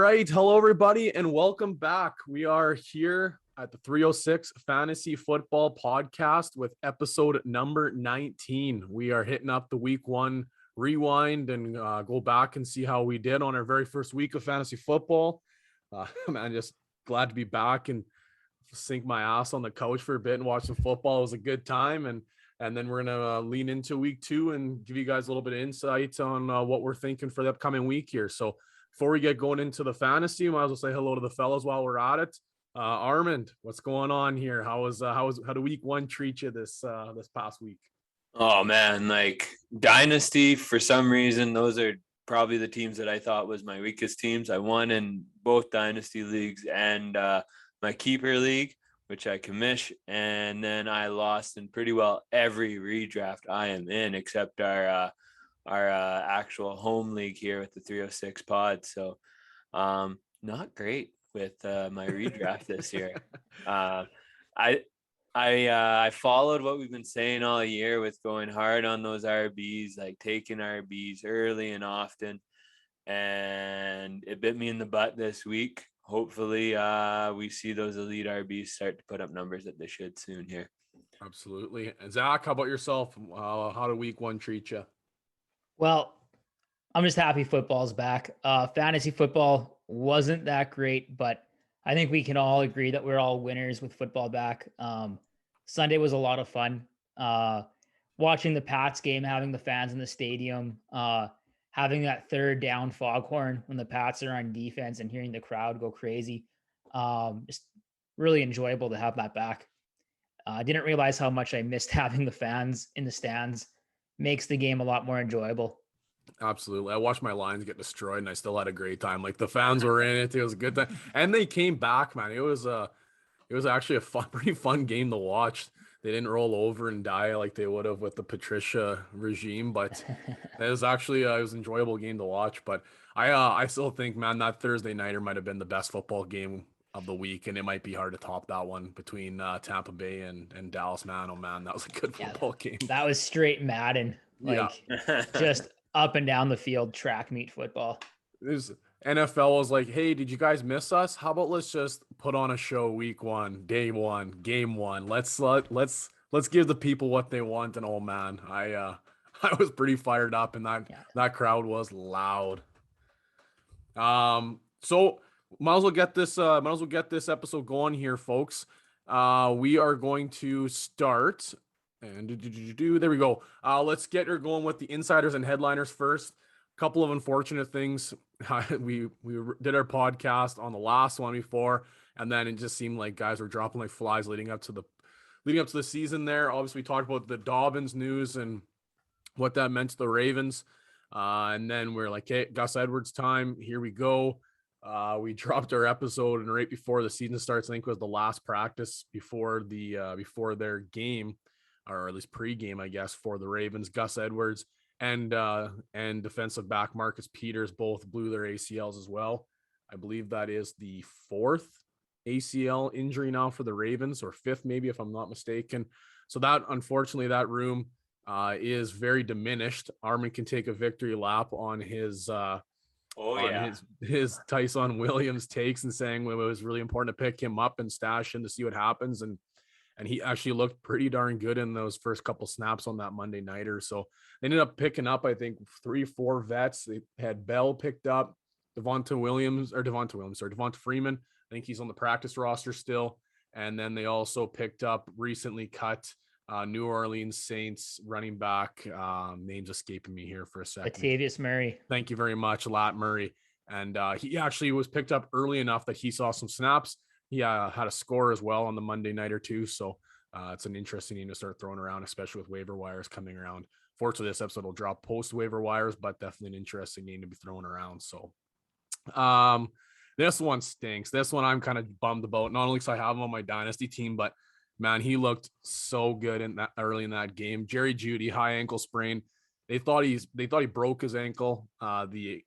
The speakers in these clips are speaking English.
right. Hello, everybody, and welcome back. We are here at the 306 Fantasy Football Podcast with episode number 19. We are hitting up the week one rewind and go back and see how we did on our very first week of fantasy football. Man, just glad to be back and sink my ass on the couch for a bit and watch some football. It was a good time. And then we're going to lean into week two and give you guys a little bit of insight on what we're thinking for the upcoming week here. So before we get going into the fantasy, might as well say hello to the fellas while we're at it. Armand, what's going on here? How did week one treat you this past week? Oh man, like Dynasty, for some reason, those are probably the teams that I thought was my weakest teams. I won in both Dynasty leagues and my keeper league, which I commish, and then I lost in pretty well every redraft I am in, except our actual home league here with the 306 pod. So not great with my redraft this year. I followed what we've been saying all year with going hard on those RBs, like taking RBs early and often, and it bit me in the butt this week. Hopefully we see those elite RBs start to put up numbers that they should soon here. Absolutely. And Zach, how about yourself? How did week one treat you? Well, I'm just happy football's back. Fantasy football wasn't that great, but I think we can all agree that we're all winners with football back. Sunday was a lot of fun. Watching the Pats game, having the fans in the stadium, having that third down foghorn when the Pats are on defense and hearing the crowd go crazy. Just really enjoyable to have that back. I didn't realize how much I missed having the fans in the stands. Makes the game a lot more enjoyable. Absolutely. I watched my Lions get destroyed and I still had a great time. Like the fans were in it. It was a good time. And they came back, man. It was actually a pretty fun game to watch. They didn't roll over and die like they would have with the Patricia regime, but it was actually it was an enjoyable game to watch. But I still think, man, that Thursday nighter might have been the best football game of the week, and it might be hard to top that one between Tampa Bay and Dallas. Man, oh man, that was a good football game. That was straight Madden, just up and down the field track meet football. NFL was like, hey, did you guys miss us? How about let's just put on a show week one, day one, game one. Let's give the people what they want. And oh man, I was pretty fired up, and that crowd was loud. So might as well get this episode going here, folks. We are going to start. And there we go. Let's get her going with the insiders and headliners first. A couple of unfortunate things. We did our podcast on the last one before, and then it just seemed like guys were dropping like flies leading up to the season there. Obviously, we talked about the Dobbins news and what that meant to the Ravens. And then we're like, hey, Gus Edwards time. Here we go. We dropped our episode, and right before the season starts, I think it was the last practice before their game, or at least pre-game, I guess, for the Ravens. Gus Edwards and defensive back Marcus Peters both blew their ACLs as well. I believe that is the fourth ACL injury now for the Ravens, or fifth maybe, if I'm not mistaken. So that, unfortunately, that room is very diminished. Armin can take a victory lap on his his Tyson Williams takes and saying it was really important to pick him up and stash him to see what happens. And he actually looked pretty darn good in those first couple snaps on that Monday nighter. So they ended up picking up, I think, 3-4 vets. They had Bell picked up, Devonta Freeman. I think he's on the practice roster still. And then they also picked up recently cut New Orleans Saints running back. Name's escaping me here for a second. Latavius Murray. Thank you very much, Lat Murray. And he actually was picked up early enough that he saw some snaps. He had a score as well on the Monday night or two. So it's an interesting name to start throwing around, especially with waiver wires coming around. Fortunately, this episode will drop post waiver wires, but definitely an interesting name to be thrown around. So this one stinks. This one I'm kind of bummed about, not only because I have him on my dynasty team, but man, he looked so good in that early in that game. Jerry Jeudy, high ankle sprain. They thought he broke his ankle. The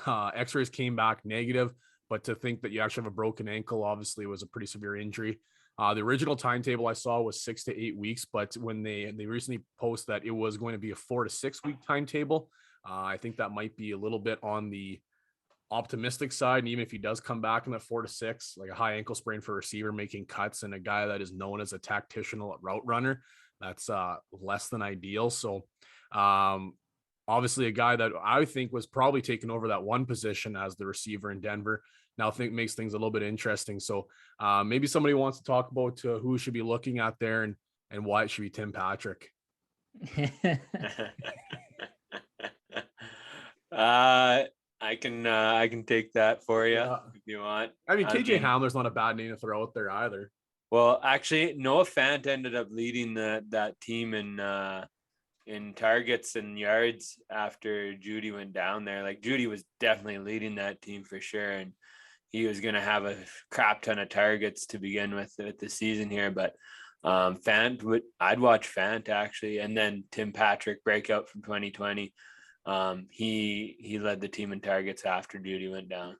x-rays came back negative, but to think that you actually have a broken ankle obviously was a pretty severe injury. The original timetable I saw was 6 to 8 weeks, but when they recently posted that it was going to be a 4 to 6 week timetable, I think that might be a little bit on the optimistic side, and even if he does come back in the 4 to 6, like a high ankle sprain for a receiver making cuts and a guy that is known as a tactical route runner, that's less than ideal. So obviously a guy that I think was probably taking over that one position as the receiver in Denver. Now I think makes things a little bit interesting. So maybe somebody wants to talk about who should be looking at there and why it should be Tim Patrick. I can take that for you if you want. I mean, KJ Hamler's not a bad name to throw out there either. Well, actually, Noah Fant ended up leading that team in targets and yards after Judy went down there. Like Judy was definitely leading that team for sure, and he was going to have a crap ton of targets to begin with the season here. But I'd watch Fant actually, and then Tim Patrick breakout from 2020. He led the team in targets after Judy went down.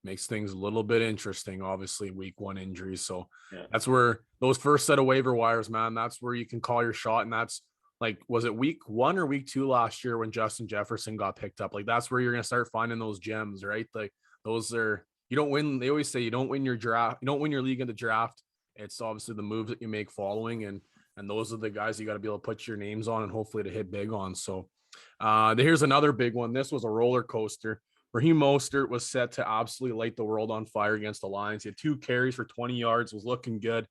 Makes things a little bit interesting, obviously week 1 injuries. So yeah. That's where those first set of waiver wires, man, that's where you can call your shot. And that's like, was it week 1 or week 2 last year when Justin Jefferson got picked up? Like that's where you're going to start finding those gems, right? Like those are, you don't win. They always say you don't win your draft. You don't win your league in the draft. It's obviously the moves that you make following. And those are the guys you got to be able to put your names on and hopefully to hit big on. So here's another big one. This was a roller coaster. Raheem Mostert was set to absolutely light the world on fire against the Lions. He had 2 carries for 20 yards, was looking good.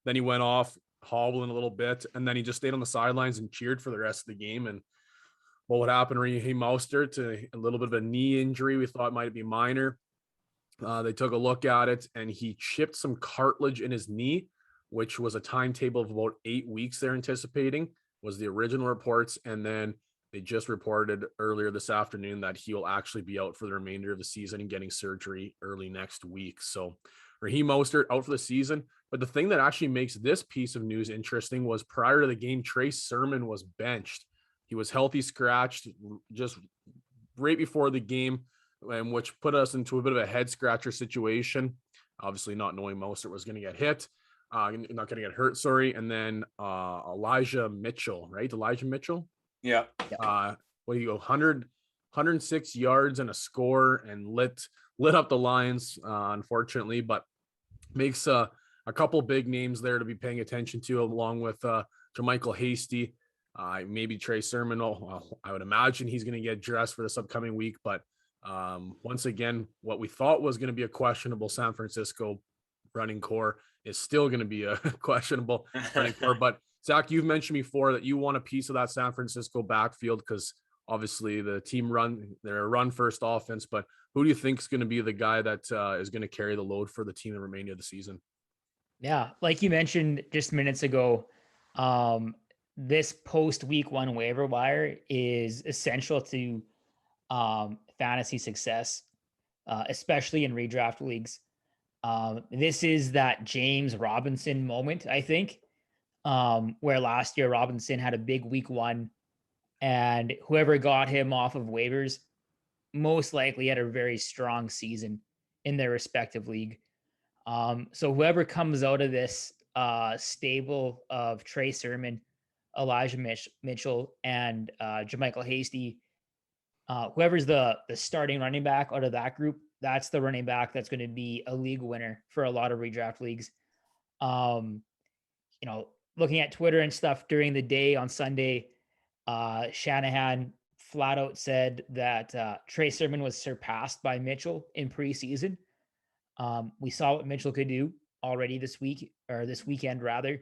Then he went off hobbling a little bit, and then he just stayed on the sidelines and cheered for the rest of the game. And what happened? Raheem Mostert, a little bit of a knee injury. We thought might be minor. They took a look at it, and he chipped some cartilage in his knee, which was a timetable of about 8 weeks they're anticipating, was the original reports. And then they just reported earlier this afternoon that he will actually be out for the remainder of the season and getting surgery early next week. So Raheem Mostert out for the season. But the thing that actually makes this piece of news interesting was prior to the game, Trey Sermon was benched. He was healthy scratched just right before the game, and which put us into a bit of a head scratcher situation. Obviously not knowing Mostert was going to get hit, not going to get hurt, sorry. And then Elijah Mitchell, right? Elijah Mitchell. Yeah. Well, you go 106 yards and a score and lit up the Lions, unfortunately, but makes a couple big names there to be paying attention to, along with Jermichael Hasty, maybe Trey Sermon. I would imagine he's going to get dressed for this upcoming week, but once again, what we thought was going to be a questionable San Francisco running core is still going to be a questionable running core. But Zach, you've mentioned before that you want a piece of that San Francisco backfield because obviously the team they're a run first offense, but who do you think is going to be the guy that is going to carry the load for the team the remainder of the season? Yeah, like you mentioned just minutes ago, this post week 1 waiver wire is essential to fantasy success, especially in redraft leagues. This is that James Robinson moment, I think, where last year Robinson had a big week 1 and whoever got him off of waivers most likely had a very strong season in their respective league. So whoever comes out of this stable of Trey Sermon, Elijah Mitchell, and Jermichael Hasty, whoever's the starting running back out of that group, that's the running back that's going to be a league winner for a lot of redraft leagues. Looking at Twitter and stuff during the day on Sunday, Shanahan flat out said that Trey Sermon was surpassed by Mitchell in preseason. We saw what Mitchell could do already this weekend rather.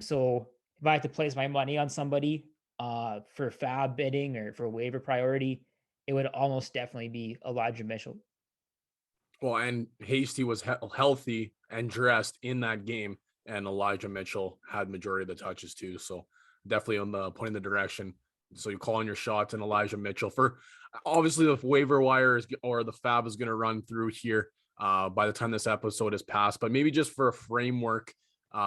So if I had to place my money on somebody for fab bidding or for waiver priority, it would almost definitely be Elijah Mitchell. Well, and Hasty was healthy and dressed in that game, and Elijah Mitchell had majority of the touches too. So definitely on the point in the direction. So you call on your shots and Elijah Mitchell for obviously the waiver wire or the fab is going to run through here by the time this episode is passed, but maybe just for a framework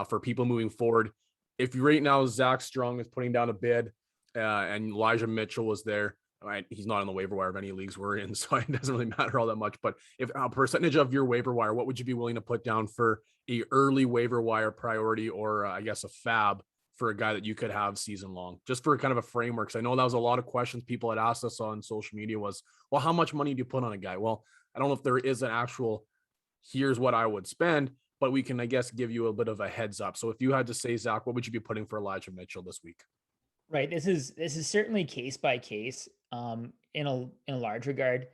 for people moving forward. If right now Zach Strong is putting down a bid and Elijah Mitchell was there, right? He's not on the waiver wire of any leagues we're in, so it doesn't really matter all that much. But if a percentage of your waiver wire, what would you be willing to put down for a early waiver wire priority or I guess a fab for a guy that you could have season long, just for kind of a framework? So I know that was a lot of questions people had asked us on social media was, well, how much money do you put on a guy? Well, I don't know if there is an actual, here's what I would spend, but we can, I guess, give you a bit of a heads up. So if you had to say, Zach, what would you be putting for Elijah Mitchell this week? Right. This is certainly case by case, in a large regard,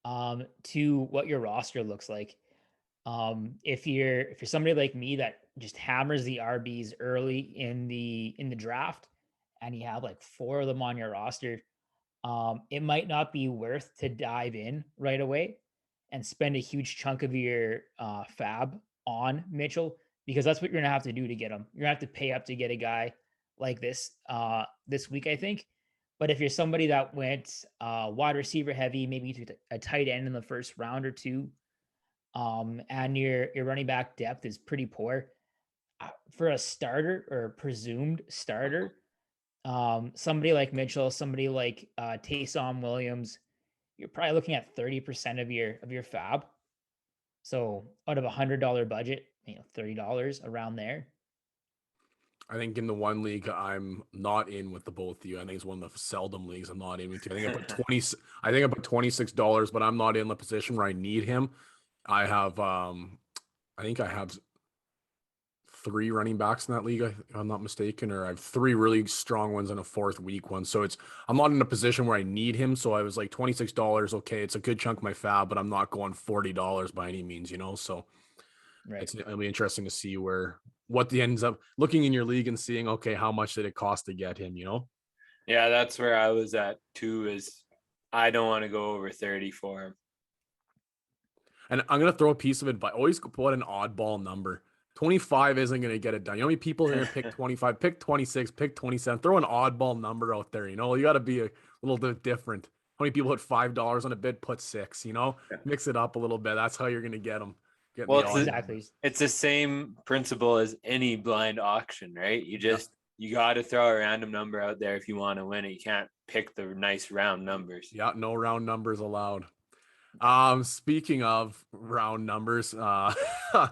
to what your roster looks like. If you're somebody like me that just hammers the RBs early in the draft, and you have like four of them on your roster, it might not be worth to dive in right away and spend a huge chunk of your fab on Mitchell, because that's what you're gonna have to do to get him. You're gonna have to pay up to get a guy like this week, I think. But if you're somebody that went wide receiver heavy, maybe you took a tight end in the first round or two, and your running back depth is pretty poor, for a starter or presumed starter, somebody like Mitchell, somebody like Taysom Williams, you're probably looking at 30% of your fab. So out of $100 budget, $30 around there. I think in the one league I'm not in with the both of you. I think it's one of the seldom leagues I'm not in with you. I think I put $26, but I'm not in the position where I need him. I think I have 3 running backs in that league, if I'm not mistaken, or I have 3 really strong ones and a 4th weak one. So I'm not in a position where I need him. So I was like $26. Okay, it's a good chunk of my fab, but I'm not going $40 by any means, So Right. it'll be interesting to see what the ends up looking in your league and seeing, okay, how much did it cost to get him, Yeah, that's where I was at too, is I don't want to go over 30 for him. And I'm going to throw a piece of advice. Always put an oddball number. 25 isn't going to get it done. You know how many people are going to pick 25, pick 26, pick 27, throw an oddball number out there. You got to be a little bit different. How many people put $5 on a bid, put 6, mix it up a little bit. That's how you're going to get them. Well, Exactly. It's the same principle as any blind auction, right? You got to throw a random number out there if you want to win it. You can't pick the nice round numbers. Yeah, no round numbers allowed. Speaking of round numbers, waiver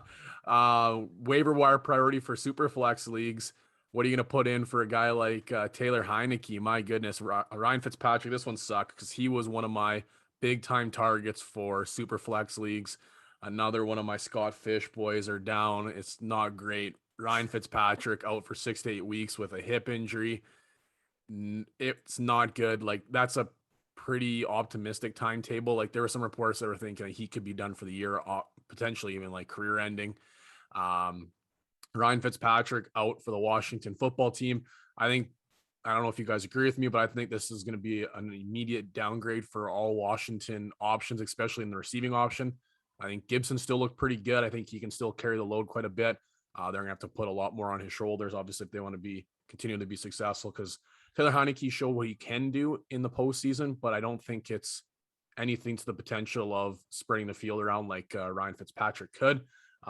wire priority for super flex leagues. What are you going to put in for a guy like Taylor Heineke? My goodness, Ryan Fitzpatrick. This one sucked because he was one of my big time targets for super flex leagues. Another one of my Scott Fish boys are down. It's not great. Ryan Fitzpatrick out for 6 to 8 weeks with a hip injury. It's not good. Like, that's a pretty optimistic timetable. Like, there were some reports that were thinking he could be done for the year, potentially even like career ending. Ryan Fitzpatrick out for the Washington football team. I don't know if you guys agree with me, but I think this is going to be an immediate downgrade for all Washington options, especially in the receiving option. I think Gibson still looked pretty good. I think he can still carry the load quite a bit. They're going to have to put a lot more on his shoulders, obviously, if they want to continue to be successful, because Taylor Heineke showed what he can do in the postseason, but I don't think it's anything to the potential of spreading the field around like Ryan Fitzpatrick could.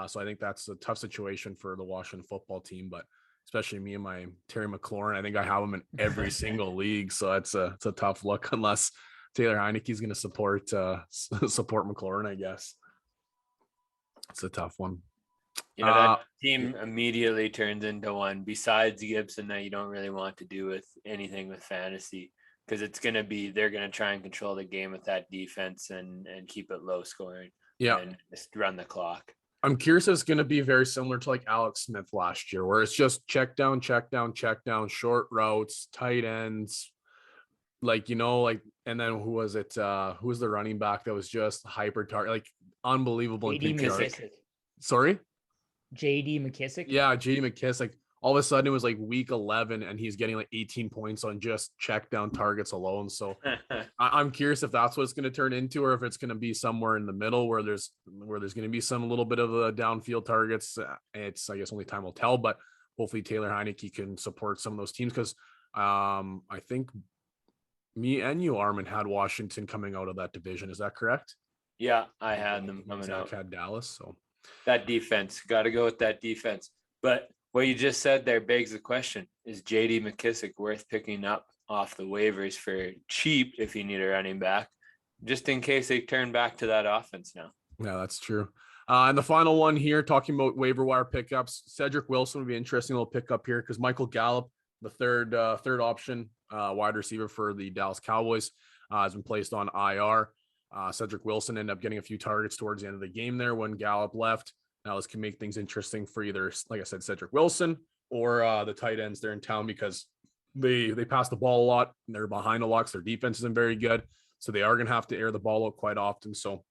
So I think that's a tough situation for the Washington football team, but especially me and my Terry McLaurin, I think I have him in every single league. So it's a tough look unless Taylor Heineke is going to support McLaurin, I guess. It's a tough one. That team immediately turns into one besides Gibson that you don't really want to do with anything with fantasy, because they're going to try and control the game with that defense and keep it low scoring. Yeah. And just run the clock. I'm curious if it's going to be very similar to like Alex Smith last year, where it's just check down, short routes, tight ends, and then who was it? Who was the running back that was just hyper target, like unbelievable in PPR? Sorry? JD McKissick. Yeah, JD McKissick. All of a sudden it was like week 11 and he's getting like 18 points on just check down targets alone. So I'm curious if that's what it's going to turn into, or if it's going to be somewhere in the middle where there's going to be some little bit of the downfield targets. I guess only time will tell, but hopefully Taylor Heineke can support some of those teams, because I think me and you, Armin, had Washington coming out of that division. Is that correct? Yeah, I had them coming Zach out. Had Dallas. So that defense, got to go with that defense. But what you just said there begs the question: is JD McKissick worth picking up off the waivers for cheap if you need a running back, just in case they turn back to that offense now? Yeah, that's true. And the final one here, talking about waiver wire pickups, Cedric Wilson would be an interesting little pickup here, because Michael Gallup the third option wide receiver for the Dallas Cowboys, has been placed on IR. Cedric Wilson ended up getting a few targets towards the end of the game there when Gallup left. Now this can make things interesting for either, like I said, Cedric Wilson or the tight ends there in town, because they pass the ball a lot and they're behind a lot because their defense isn't very good. So they are going to have to air the ball out quite often. So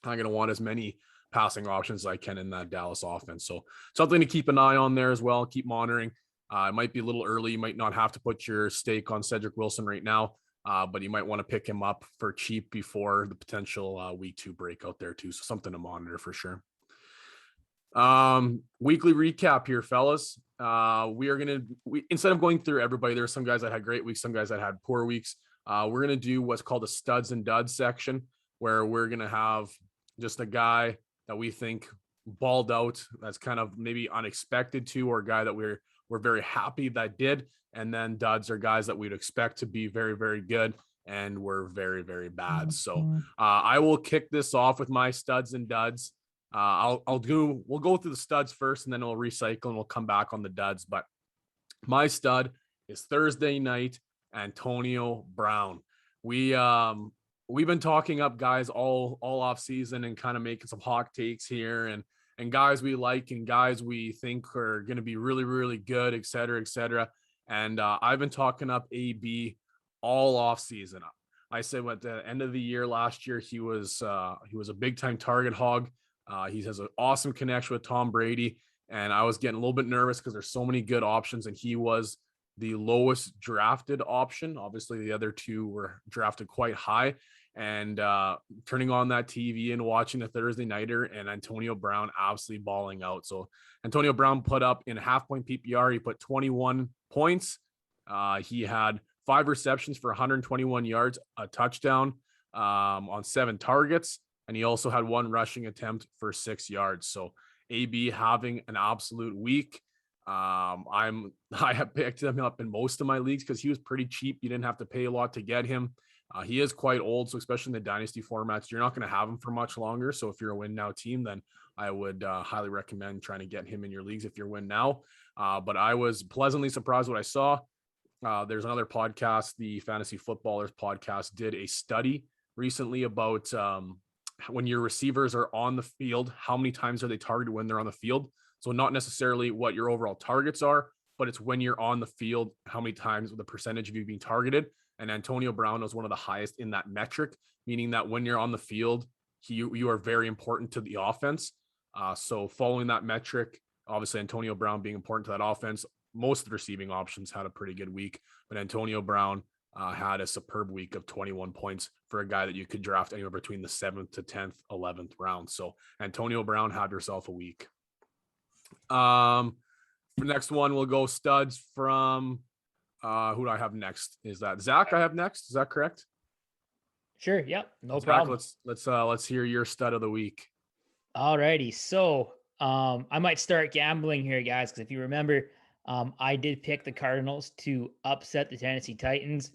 I'm going to want as many passing options as I can in that Dallas offense. So something to keep an eye on there as well. Keep monitoring. It might be a little early. You might not have to put your stake on Cedric Wilson right now, but you might want to pick him up for cheap before the potential week 2 breakout there too. So something to monitor for sure. Weekly recap here, fellas. We are going to, instead of going through everybody, there are some guys that had great weeks, some guys that had poor weeks. We're going to do what's called a studs and duds section, where we're going to have just a guy that we think balled out that's kind of maybe unexpected to, or a guy that we're very happy that did. And then duds are guys that we'd expect to be very, very good and were very, very bad. So I will kick this off with my studs and duds. We'll go through the studs first, and then we'll recycle and we'll come back on the duds. But my stud is Thursday night, Antonio Brown. We've been talking up guys all off season and kind of making some hot takes here, and guys we like and guys we think are going to be really, really good, et cetera, et cetera. And I've been talking up AB all off season. I said at the end of the year last year, he was a big time target hog. He has an awesome connection with Tom Brady, and I was getting a little bit nervous because there's so many good options, and he was the lowest drafted option. Obviously, the other two were drafted quite high. And turning on that TV and watching a Thursday nighter, and Antonio Brown absolutely balling out. So Antonio Brown put up in a half-point PPR, he put 21 points. He had 5 receptions for 121 yards, a touchdown on 7 targets. And he also had 1 rushing attempt for 6 yards. So AB having an absolute week. I have picked him up in most of my leagues because he was pretty cheap. You didn't have to pay a lot to get him. He is quite old, so especially in the dynasty formats, you're not going to have him for much longer. So if you're a win now team, then I would highly recommend trying to get him in your leagues if you're win now. But I was pleasantly surprised what I saw. There's another podcast, the Fantasy Footballers podcast, did a study recently about when your receivers are on the field, how many times are they targeted when they're on the field? So not necessarily what your overall targets are, but it's when you're on the field, how many times the percentage of you being targeted. And Antonio Brown was one of the highest in that metric, meaning that when you're on the field, you are very important to the offense. So following that metric, obviously Antonio Brown being important to that offense, most of the receiving options had a pretty good week, but Antonio Brown had a superb week of 21 points for a guy that you could draft anywhere between the 7th to 10th, 11th round. So Antonio Brown, have yourself a week. For the next one, we'll go studs from who do I have next? Is that Zach I have next? Is that correct? Sure. Yep. No Zach, problem. Let's hear your stud of the week. All righty. So I might start gambling here, guys, because if you remember, I did pick the Cardinals to upset the Tennessee Titans.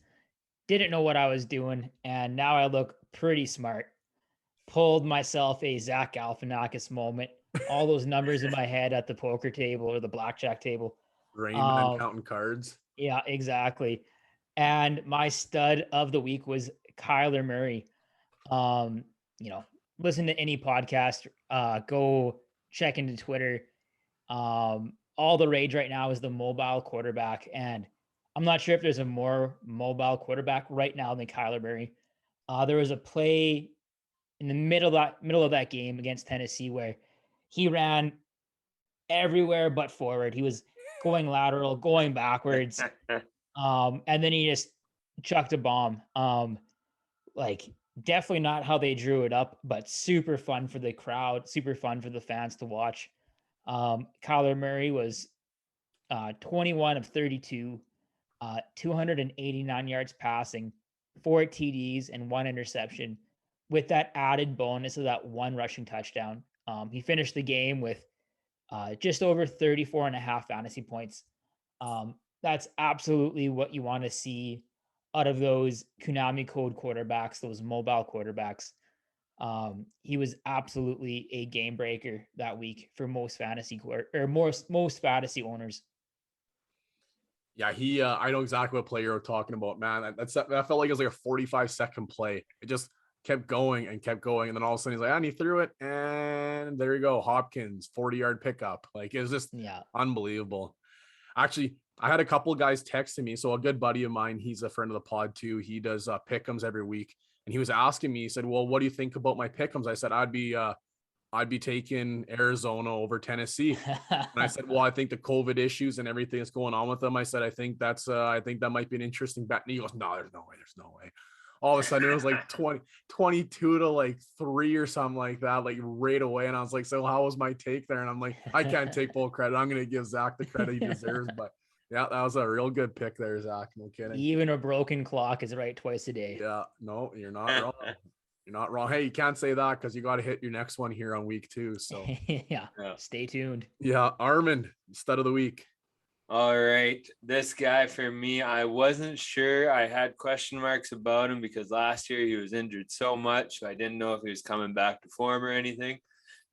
Didn't know what I was doing, and now I look pretty smart. Pulled myself a Zach Galifianakis moment. All those numbers in my head at the poker table or the blackjack table. Raymond counting cards. Yeah, exactly. And my stud of the week was Kyler Murray. Listen to any podcast, go check into Twitter. All the rage right now is the mobile quarterback. And I'm not sure if there's a more mobile quarterback right now than Kyler Murray. There was a play in the middle of that game against Tennessee where he ran everywhere but forward. He was going lateral, going backwards. And then he just chucked a bomb. Definitely not how they drew it up, but super fun for the crowd, super fun for the fans to watch. Kyler Murray was 21 of 32, 289 yards passing, 4 TDs and 1 interception, with that added bonus of that 1 rushing touchdown. He finished the game with just over 34 and a half fantasy points. That's absolutely what you want to see out of those Konami code quarterbacks, those mobile quarterbacks. He was absolutely a game breaker that week for most fantasy owners. Yeah, he. I know exactly what play you're talking about, man. That felt like it was like a 45-second play. It just kept going and kept going, and then all of a sudden he's like, and he threw it, and there you go, Hopkins 40-yard pickup. Like it was just Yeah. unbelievable. Actually, I had a couple of guys texting me. So a good buddy of mine, he's a friend of the pod too. He does pick'ems every week, and he was asking me. He said, "Well, what do you think about my pick'ems?" I said, I'd be taking Arizona over Tennessee." And I said, "Well, I think the COVID issues and everything that's going on with them." I said, I think that might be an interesting bet." And he goes, "No, there's no way. There's no way." All of a sudden it was like 22 to like 3 or something like that, like right away. And I was like, "So how was my take there?" And I'm like, "I can't take full credit. I'm going to give Zach the credit he deserves." But yeah, that was a real good pick there, Zach. No kidding. Even a broken clock is right twice a day. Yeah, no, you're not wrong. You're not wrong. Hey, you can't say that because you got to hit your next one here on week 2. So Yeah. Stay tuned. yeah, Armin, stud of the week. All right. This guy for me, I wasn't sure. I had question marks about him because last year he was injured so much. So I didn't know if he was coming back to form or anything.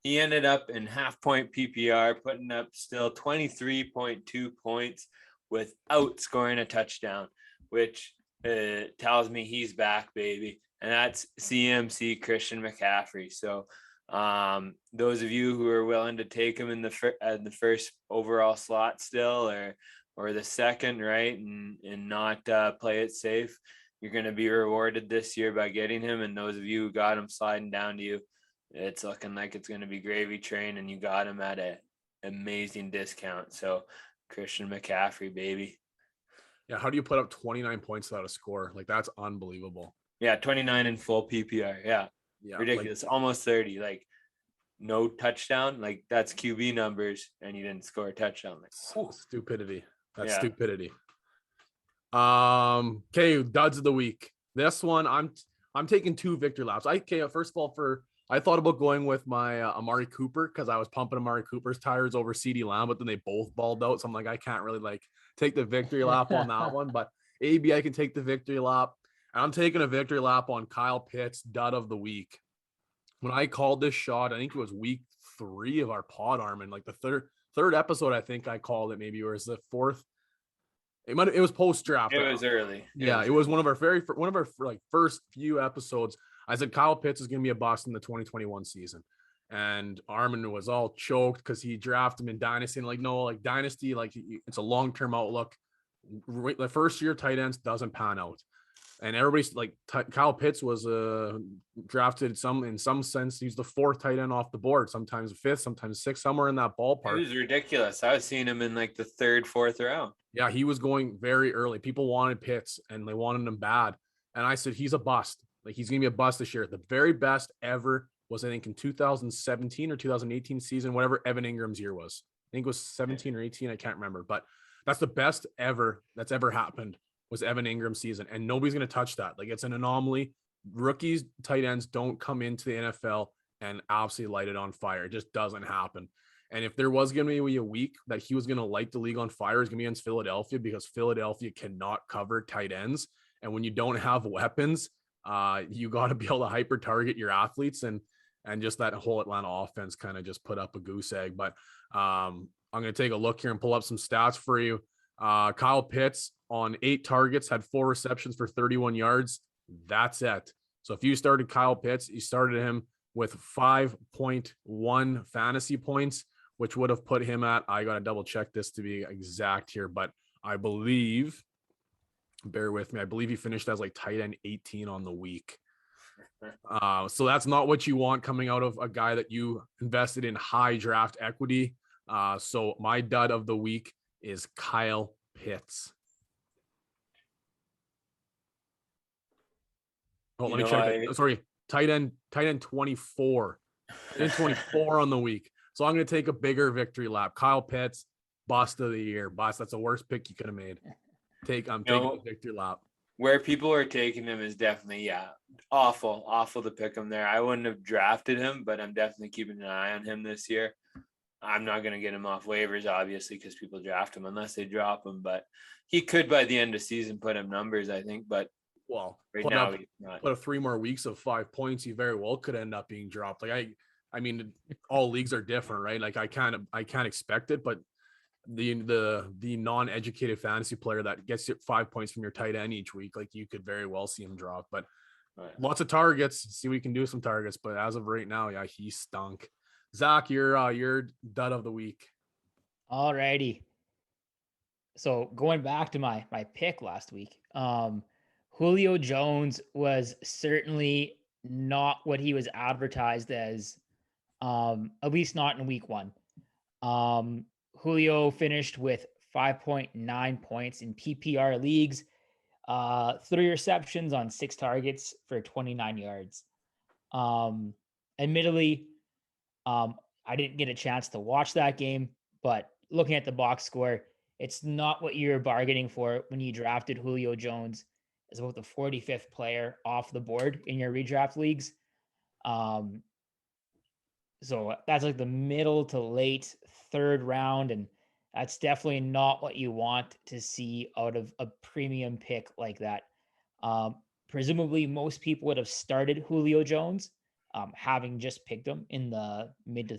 He ended up in half-point PPR, putting up still 23.2 points without scoring a touchdown, which tells me he's back, baby. And that's CMC Christian McCaffrey. So those of you who are willing to take him in the first overall slot still, or the second, right, and not play it safe, you're going to be rewarded this year by getting him. And those of you who got him sliding down to you, it's looking like it's going to be gravy train, and you got him at an amazing discount. So Christian McCaffrey, baby. Yeah, how do you put up 29 points without a score? Like that's unbelievable. Yeah, 29 in full PPR. Yeah, ridiculous. Like, almost 30. Like no touchdown. Like that's QB numbers, and you didn't score a touchdown. Like stupidity. That's stupidity. Okay, duds of the week. This one, I'm taking 2 victory laps. First of all, I thought about going with my Amari Cooper because I was pumping Amari Cooper's tires over CeeDee Lamb, but then they both balled out. So I'm like, I can't really like take the victory lap on that one. But AB, I can take the victory lap. And I'm taking a victory lap on Kyle Pitts, dud of the week. When I called this shot, I think it was week 3 of our pod, Armin, like the third episode, I think I called it, maybe, or is the 4th. It was post draft. It was early. It was one of our like first few episodes. I said Kyle Pitts is going to be a bust in the 2021 season, and Armin was all choked because he drafted him in Dynasty. And like, no, like Dynasty, like it's a long-term outlook. The first year tight ends doesn't pan out, and everybody's like, Kyle Pitts was drafted in some sense. He's the 4th tight end off the board, sometimes 5th, sometimes 6th, somewhere in that ballpark. It was ridiculous. I was seeing him in like the 3rd, 4th round. Yeah, he was going very early. People wanted Pitts and they wanted him bad. And I said, he's a bust. Like he's going to be a bust this year. The very best ever was, I think, in 2017 or 2018 season, whatever Evan Ingram's year was. I think it was 17 or 18. I can't remember, but that's the best ever that's ever happened was Evan Ingram's season. And nobody's going to touch that. Like it's an anomaly. Rookies, tight ends don't come into the NFL and absolutely light it on fire. It just doesn't happen. And if there was going to be a week that he was going to light the league on fire, it's going to be against Philadelphia, because Philadelphia cannot cover tight ends. And when you don't have weapons, you got to be able to hyper target your athletes, and just that whole Atlanta offense kind of just put up a goose egg. But I'm going to take a look here and pull up some stats for you. Kyle Pitts on 8 targets had 4 receptions for 31 yards. That's it. So if you started Kyle Pitts, you started him with 5.1 fantasy points, which would have put him at, I got to double check this to be exact here, but I believe, bear with me, I believe he finished as like tight end 18 on the week. So that's not what you want coming out of a guy that you invested in high draft equity. So my dud of the week is Kyle Pitts. Oh, let me check. Sorry, tight end 24. Tight end 24 on the week. So I'm going to take a bigger victory lap. Kyle Pitts, bust of the year. Bust. That's the worst pick you could have made. I'm taking a victory lap. Where people are taking him is definitely, awful to pick him there. I wouldn't have drafted him, but I'm definitely keeping an eye on him this year. I'm not going to get him off waivers, obviously, because people draft him unless they drop him. But he could, by the end of season, put him numbers, I think. But right now, put up 3 more weeks of 5 points, he very well could end up being dropped. Like I mean, all leagues are different, right? Like I can't expect it, but the non-educated fantasy player that gets 5 points from your tight end each week, like you could very well see him drop. But lots of targets. See, we can do some targets. But as of right now, yeah, he stunk. Zach, your dud of the week. All righty. So going back to my pick last week, Julio Jones was certainly not what he was advertised as, at least not in week one. Julio finished with 5.9 points in PPR leagues, 3 receptions on 6 targets for 29 yards. Admittedly, I didn't get a chance to watch that game, but looking at the box score, it's not what you're bargaining for when you drafted Julio Jones as about the 45th player off the board in your redraft leagues. So that's like the middle to late third round, and that's definitely not what you want to see out of a premium pick like that. Presumably, most people would have started Julio Jones, having just picked him in the mid to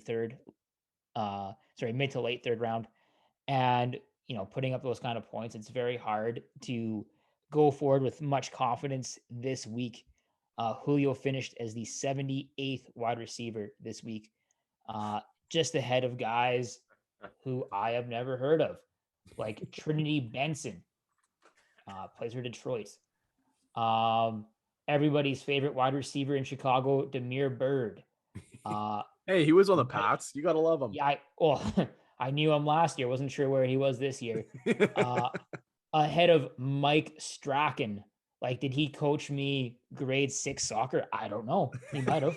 late third round. And, putting up those kind of points, it's very hard to go forward with much confidence this week. Julio finished as the 78th wide receiver this week, just ahead of guys who I have never heard of, like Trinity Benson, plays for Detroit. Everybody's favorite wide receiver in Chicago, Demir Bird. Hey, he was on the Pats. You gotta love him. Yeah, I knew him last year. Wasn't sure where he was this year. Ahead of Mike Strachan. Like, did he coach me grade 6 soccer? I don't know. He might have.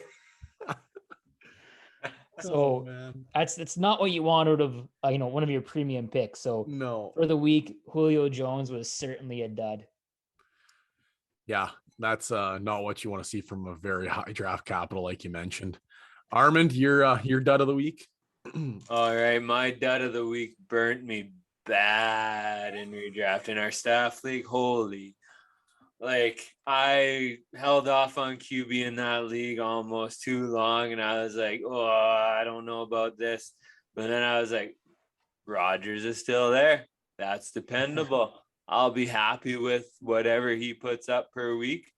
So that's not what you want out of one of your premium picks. So no, for the week, Julio Jones was certainly a dud. Yeah, that's not what you want to see from a very high draft capital, like you mentioned. Armand, your dud of the week. All right, my dud of the week burnt me bad in redraft in our staff league. Holy, like I held off on QB in that league almost too long, and I was like, oh, I don't know about this. But then I was like, Rodgers is still there. That's dependable. I'll be happy with whatever he puts up per week.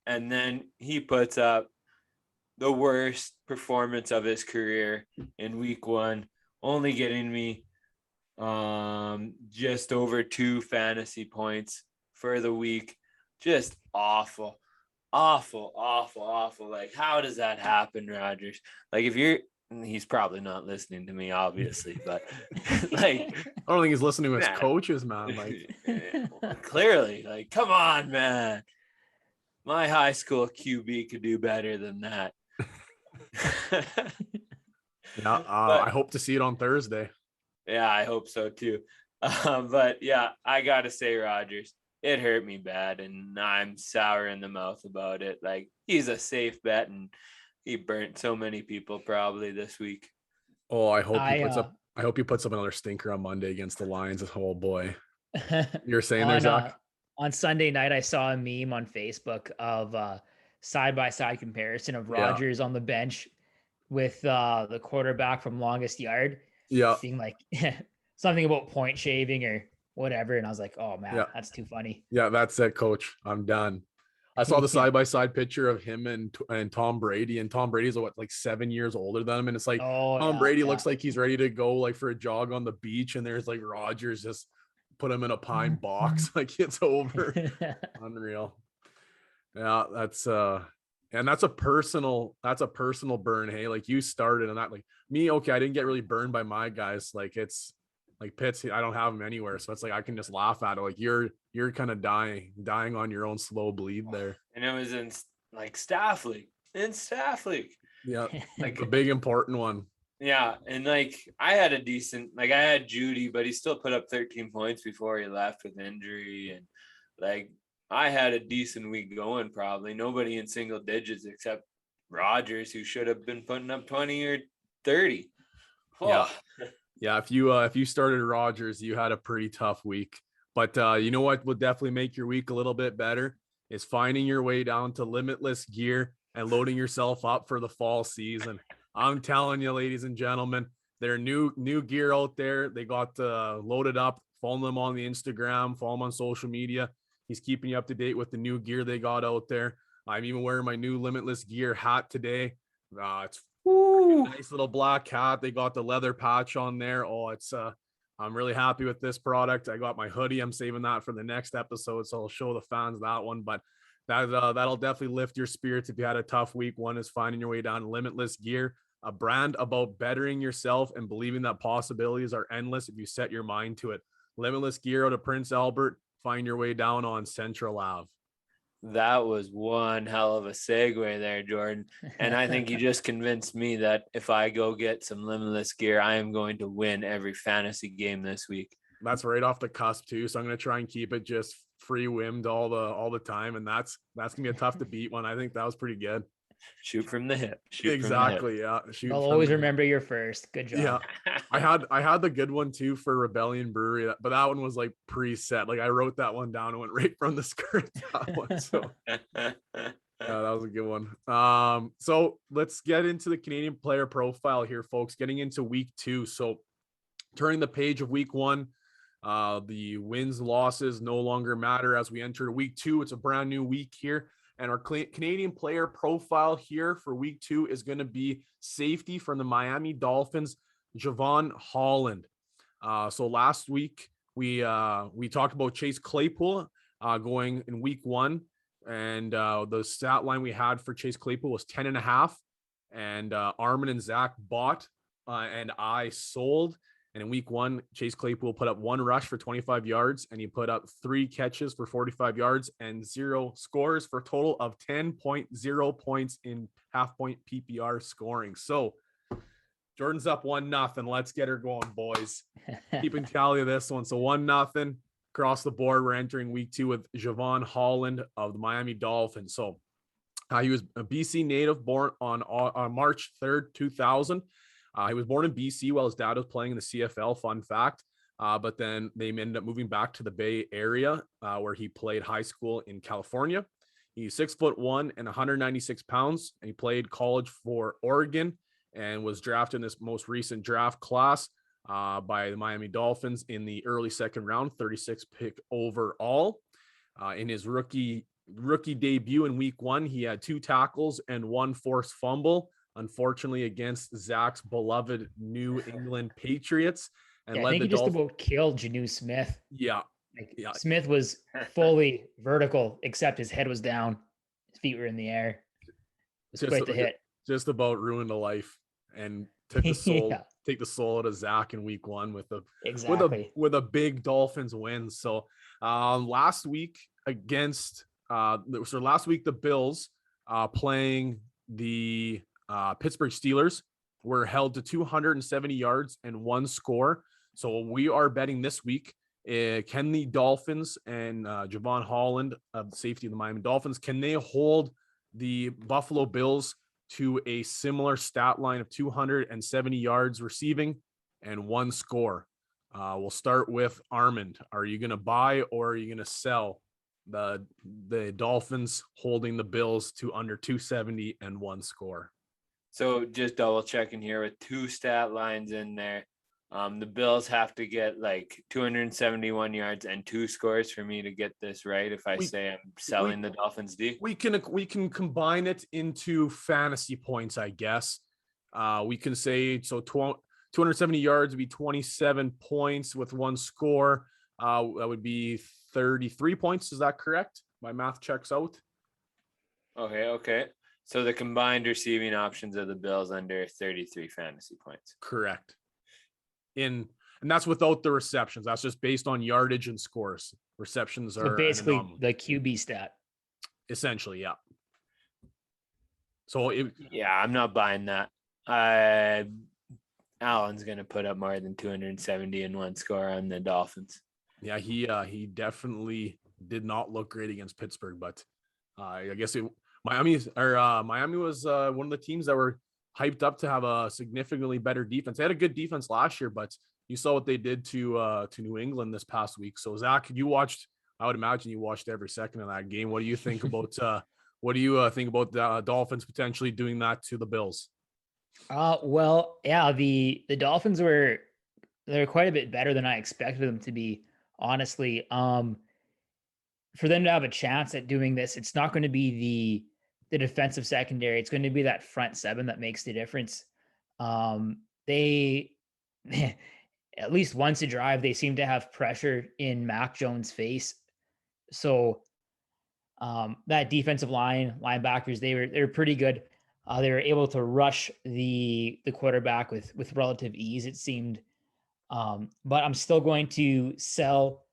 And then he puts up the worst performance of his career in week 1, only getting me just over 2 fantasy points for the week. Just awful. Like, how does that happen, Rodgers? Like, he's probably not listening to me, obviously, but like, I don't think he's listening to his coaches, man. Like, clearly, like, come on, man. My high school QB could do better than that. Yeah, I hope to see it on Thursday. Yeah, I hope so too. But yeah, I gotta say, Rodgers, it hurt me bad, and I'm sour in the mouth about it. Like, he's a safe bet, and he burnt so many people probably this week. Oh, I hope he puts up another stinker on Monday against the Lions. Oh boy, you're saying there, Zach? On Sunday night, I saw a meme on Facebook of side-by-side comparison of Rodgers on the bench with the quarterback from longest yard. Yeah, being like something about point shaving or whatever, and I was like, oh man, that's too funny. Yeah, that's it, coach. I'm done. I saw the side-by-side picture of him and Tom Brady, and Tom Brady's like 7 years older than him, and it's like Tom Brady looks like he's ready to go like for a jog on the beach, and there's like Rodgers just put him in a pine box like it's over. Unreal. Yeah, that's and that's a personal burn. Hey, like, you started and that, like me, okay, I didn't get really burned by my guys. Like, it's like Pitts, I don't have him anywhere, so it's like I can just laugh at it. Like, you're kind of dying on your own slow bleed there. And it was in staff league. Yeah, like a big important one. Yeah, and like I had Judy, but he still put up 13 points before he left with injury, and like I had a decent week going. Probably nobody in single digits except Rodgers, who should have been putting up 20 or 30. Oh. Yeah. If you started Rodgers, you had a pretty tough week. But you know what would definitely make your week a little bit better is finding your way down to Limitless Gear and loading yourself up for the fall season. I'm telling you, ladies and gentlemen, their new gear out there. They got loaded up. Follow them on the Instagram. Follow them on social media. He's keeping you up to date with the new gear they got out there. I'm even wearing my new Limitless Gear hat today. It's a nice little black hat. They got the leather patch on there. Oh, it's I'm really happy with this product. I got my hoodie. I'm saving that for the next episode, so I'll show the fans that one. But that'll definitely lift your spirits if you had a tough week. One is finding your way down. Limitless Gear, a brand about bettering yourself and believing that possibilities are endless if you set your mind to it. Limitless Gear out of Prince Albert. Find your way down on Central Ave. That was one hell of a segue there, Jordan. And I think you just convinced me that if I go get some Limitless Gear, I am going to win every fantasy game this week. That's right off the cusp too. So I'm going to try and keep it just free whimmed all the time. And that's going to be a tough to beat one. I think that was pretty good. Shoot from the hip. Exactly. Yeah. Shoot. I'll always remember your first. Good job. Yeah. I had the good one too for Rebellion Brewery, but that one was like preset. Like I wrote that one down and went right from the script. That one. So yeah, that was a good one. So let's get into the Canadian player profile here, folks. Getting into week 2. So turning the page of week 1, the wins, losses no longer matter as we enter week 2. It's a brand new week here. And our Canadian player profile here for week 2 is going to be safety from the Miami Dolphins, Javon Holland. So last week we talked about Chase Claypool going in week 1, and the stat line we had for Chase Claypool was 10.5, and Armin and Zach bought and I sold. And in week 1, Chase Claypool put up 1 rush for 25 yards, and he put up 3 catches for 45 yards and 0 scores for a total of 10.0 points in half-point PPR scoring. So Jordan's up 1-0. Let's get her going, boys. Keeping tally of this one. So 1-0 across the board. We're entering week 2 with Javon Holland of the Miami Dolphins. So he was a BC native, born on March 3rd, 2000. He was born in BC while his dad was playing in the CFL, fun fact. But then they ended up moving back to the Bay Area where he played high school in California. He's 6'1" and 196 pounds. And he played college for Oregon and was drafted in this most recent draft class by the Miami Dolphins in the early second round, 36th pick overall. In his rookie debut in week 1, he had 2 tackles and 1 forced fumble, unfortunately against Zach's beloved New England Patriots. And I think he just about killed Janu Smith. Yeah. Smith was fully vertical, except his head was down. His feet were in the air. It was quite the hit. Just about ruined a life and took the soul, take the soul out of Zach in week 1 with a big Dolphins win. So last week the Bills playing the Pittsburgh Steelers were held to 270 yards and 1 score. So we are betting this week, can the Dolphins and Javon Holland of the safety of the Miami Dolphins, can they hold the Buffalo Bills to a similar stat line of 270 yards receiving and 1 score? We'll start with Armand. Are you going to buy or are you going to sell the Dolphins holding the Bills to under 270 and 1 score? So just double checking here with 2 stat lines in there. The Bills have to get like 271 yards and 2 scores for me to get this right. If I say I'm selling the Dolphins D, we can combine it into fantasy points, I guess. We can say so 270 yards would be 27 points with 1 score. That would be 33 points. Is that correct? My math checks out. Okay. So the combined receiving options of the Bills under 33 fantasy points. Correct. And that's without the receptions. That's just based on yardage and scores. Receptions are basically the QB stat. Essentially, yeah. So I'm not buying that. Allen's going to put up more than 270 and 1 score on the Dolphins. Yeah, he definitely did not look great against Pittsburgh, but I guess Miami was one of the teams that were hyped up to have a significantly better defense. They had a good defense last year, but you saw what they did to New England this past week. So Zach, I would imagine you watched every second of that game. What do you think about the Dolphins potentially doing that to the Bills? Well, yeah, the Dolphins they're quite a bit better than I expected them to be, honestly. For them to have a chance at doing this, it's not going to be the defensive secondary. It's going to be that front seven that makes the difference. They at least once a drive, they seem to have pressure in Mac Jones' face. So that defensive linebackers, they were pretty good. They were able to rush the quarterback with relative ease, it seemed. But I'm still going to sell,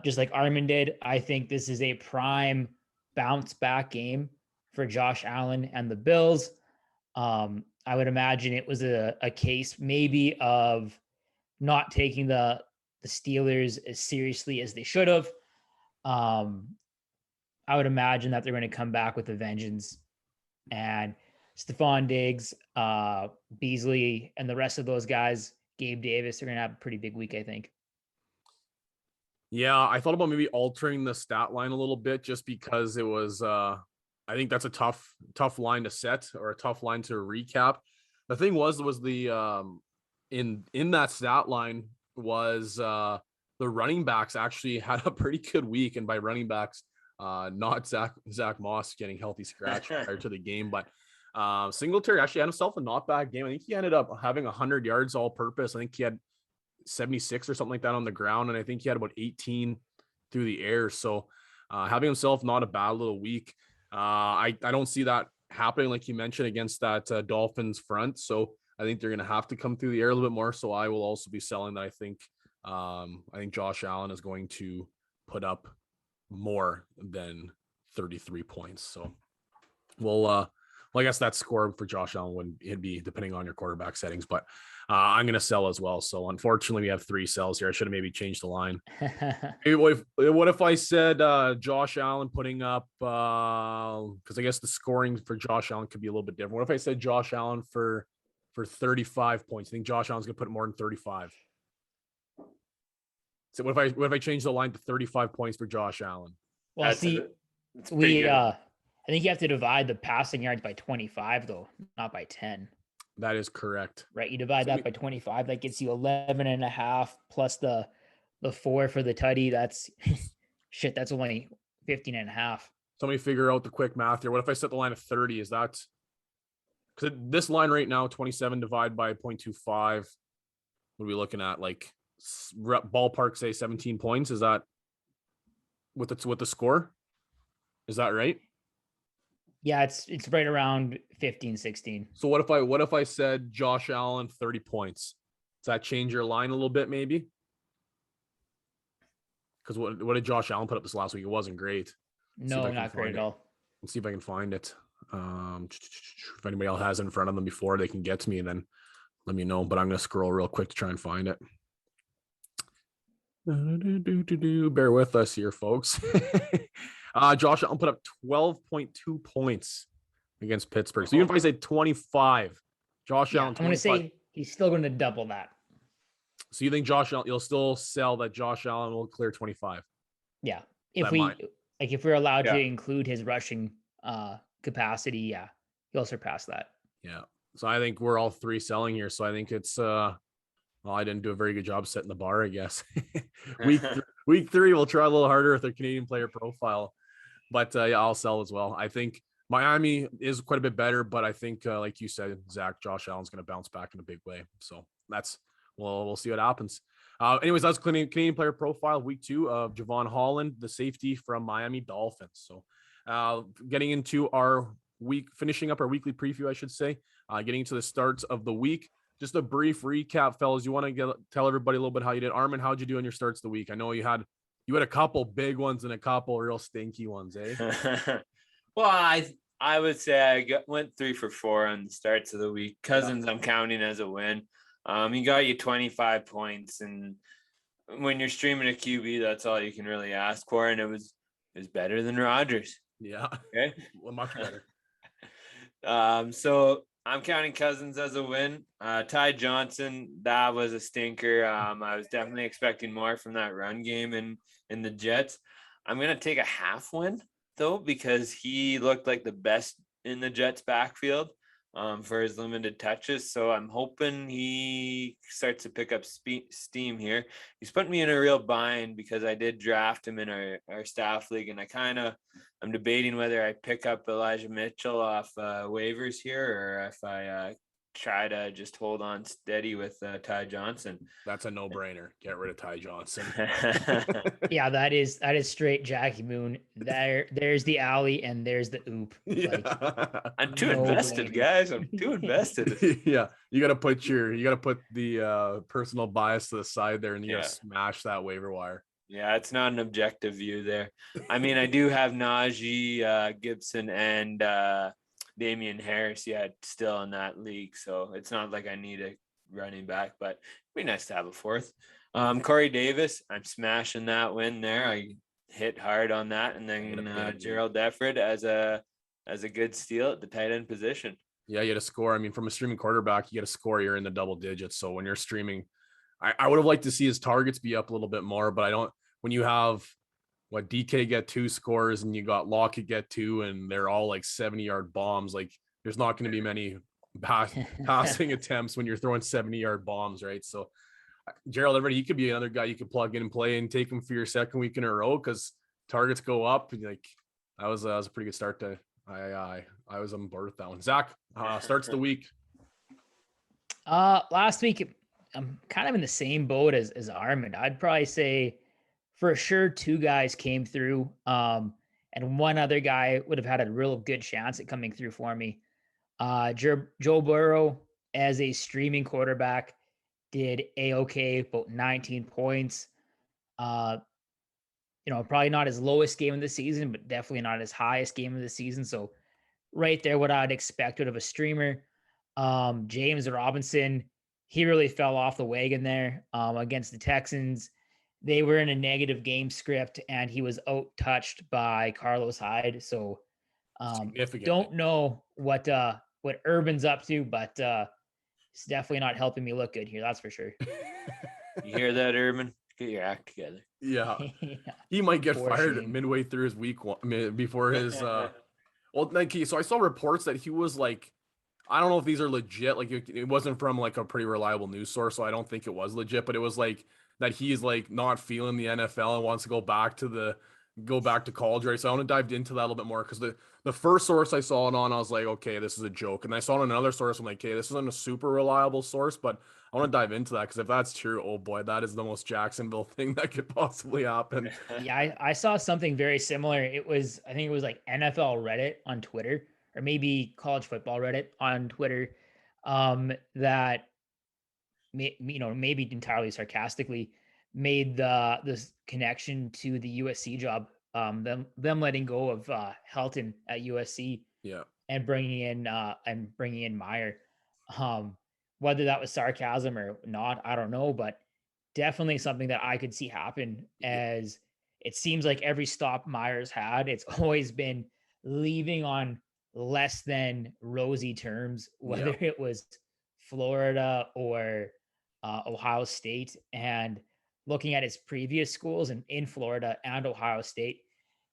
just like Armin did. I think this is a prime bounce back game for Josh Allen and the Bills. I would imagine it was a case maybe of not taking the Steelers as seriously as they should have. Um, I would imagine that they're going to come back with a vengeance, and Stephon Diggs, Beasley, and the rest of those guys, Gabe Davis, are going to have a pretty big week, I think. Yeah, I thought about maybe altering the stat line a little bit just because it was I think that's a tough line to set or a tough line to recap. The thing was the in that stat line was the running backs actually had a pretty good week, and by running backs, not Zach Moss getting healthy scratch prior to the game, but Singletary actually had himself a not bad game. I think he ended up having 100 yards all purpose. I think he had 76 or something like that on the ground, and I think he had about 18 through the air. So having himself not a bad little week. I don't see that happening like you mentioned against that Dolphins front. So I think they're going to have to come through the air a little bit more. So I will also be selling that. I think Josh Allen is going to put up more than 33 points. So well, I guess that score for Josh Allen would it'd be depending on your quarterback settings, but I'm going to sell as well. So unfortunately, we have 3 sells here. I should have maybe changed the line. Hey, what if I said Josh Allen putting up because I guess the scoring for Josh Allen could be a little bit different. What if I said Josh Allen for 35 points? I think Josh Allen's gonna put more than 35. So what if I change the line to 35 points for Josh Allen? Well, That's see, it's we pretty good. I think you have to divide the passing yards by 25 though, not by 10. That is correct. Right? You divide that by 25, that gets you 11 and a half plus the 4 for the tutty. That's shit, that's only 15 and a half. Somebody figure out the quick math here. What if I set the line of 30? Is that because this line right now, 27 divided by 0.25? What are we looking at? Like ballpark, say 17 points. Is that with the score? Is that right? Yeah, it's right around 15, 16. So what if I said Josh Allen 30 points? Does that change your line a little bit, maybe? Because what did Josh Allen put up this last week? It wasn't great. No, not great at all. Let's see if I can find it. If anybody else has it in front of them before they can get to me, then let me know. But I'm going to scroll real quick to try and find it. Bear with us here, folks. Josh Allen put up 12.2 points against Pittsburgh. So even if I say 25, Josh Allen, I'm going to say he's still going to double that. So you think Josh Allen, you'll still sell that Josh Allen will clear 25? Yeah. If we're allowed to include his rushing capacity, yeah, he'll surpass that. Yeah. So I think we're all 3 selling here. So I think it's well, I didn't do a very good job setting the bar, I guess. week 3, we'll try a little harder with their Canadian player profile. But yeah, I'll sell as well. I think Miami is quite a bit better, but I think like you said, Zach, Josh Allen's going to bounce back in a big way. So that's we'll see what happens. Anyways, that's Canadian player profile week 2 of Javon Holland, the safety from Miami Dolphins. So getting into our week, finishing up our weekly preview, I should say, getting into the starts of the week. Just a brief recap, fellas. You want to tell everybody a little bit how you did. Armin, how'd you do on your starts of the week? I know you had a couple big ones and a couple real stinky ones, eh? Well, I would say went 3 for 4 on the starts of the week. Cousins, I'm counting as a win. He got you 25 points, and when you're streaming a QB, that's all you can really ask for. And it was better than Rodgers. Yeah. Okay. Well, much better. So I'm counting Cousins as a win. Ty Johnson, that was a stinker. I was definitely expecting more from that run game in the Jets. I'm gonna take a half win though, because he looked like the best in the Jets backfield. for his limited touches. So I'm hoping he starts to pick up steam here. He's put me in a real bind because I did draft him in our staff league, and I'm debating whether I pick up Elijah Mitchell off waivers here or if I try to just hold on steady with Ty Johnson. That's a no-brainer. Get rid of Ty Johnson. Yeah, that is straight Jackie Moon. There's the alley and there's the oop. Yeah. I'm too No invested, brainer. guys. I'm too invested. Yeah, you got to put the personal bias to the side there, and you got to smash that waiver wire. Yeah, it's not an objective view there. I mean, I do have Najee, Gibson, and Damian Harris yet still in that league, so it's not like I need a running back, but it'd be nice to have a fourth. Corey Davis, I'm smashing that win there. I hit hard on that, and then Gerald Deford as a good steal at the tight end position. Yeah, you had to score. I mean, from a streaming quarterback, you get a score, you're in the double digits. So when you're streaming, I would have liked to see his targets be up a little bit more, but I don't. When you have DK get 2 scores and you got Lockett get 2, and they're all like 70-yard bombs, like there's not going to be many passing attempts when you're throwing 70-yard bombs, right? So Gerald Everett, he could be another guy you could plug in and play and take him for your second week in a row because targets go up. And like that was a pretty good start to. I was on board with that one. Zach starts the week. Last week I'm kind of in the same boat as Armin. I'd probably say for sure 2 guys came through, and one other guy would have had a real good chance at coming through for me. Joe Burrow as a streaming quarterback did a-okay, about 19 points. Probably not his lowest game of the season, but definitely not his highest game of the season. So right there, what I'd expect out of a streamer. James Robinson, he really fell off the wagon there against the Texans. They were in a negative game script, and he was out-touched by Carlos Hyde. So don't know what Urban's up to, but it's definitely not helping me look good here. That's for sure. You hear that, Urban? Get your act together. Yeah. He might get fired shame. midway through his week one, before his so I saw reports that he was like, I don't know if these are legit, like it wasn't from like a pretty reliable news source, so I don't think it was legit, but it was like that he's like not feeling the NFL and wants to go back to college, right? So I want to dive into that a little bit more because the first source I saw it on, I was like, okay, this is a joke. And I saw it on another source, I'm like, okay, this isn't a super reliable source, but I want to dive into that because if that's true, oh boy, that is the most Jacksonville thing that could possibly happen. Yeah, I saw something very similar. I think it was like NFL Reddit on Twitter, or maybe college football Reddit on Twitter, that maybe entirely sarcastically made this connection to the USC job, them letting go of Helton at USC, Yeah, and bringing in Meyer. Whether that was sarcasm or not, I don't know, but definitely something that I could see happen, as it seems like every stop Myers had, it's always been leaving on less than rosy terms, whether it was Florida or Ohio State. And looking at his previous schools in Florida and Ohio State,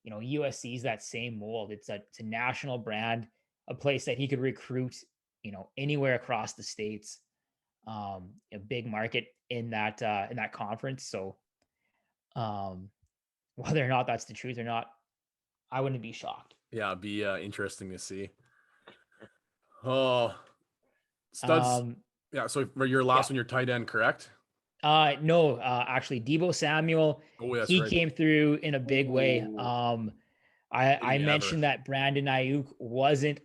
USC is that same mold. It's a national brand, a place that he could recruit, anywhere across the states, a big market in that conference. So whether or not that's the truth or not, I wouldn't be shocked. Yeah, it'd be interesting to see. Oh, studs. Yeah, so for your last one, your tight end, correct? No, actually, Deebo Samuel, he right. came through in a big way. I Never. mentioned that Brandon Ayuk wasn't,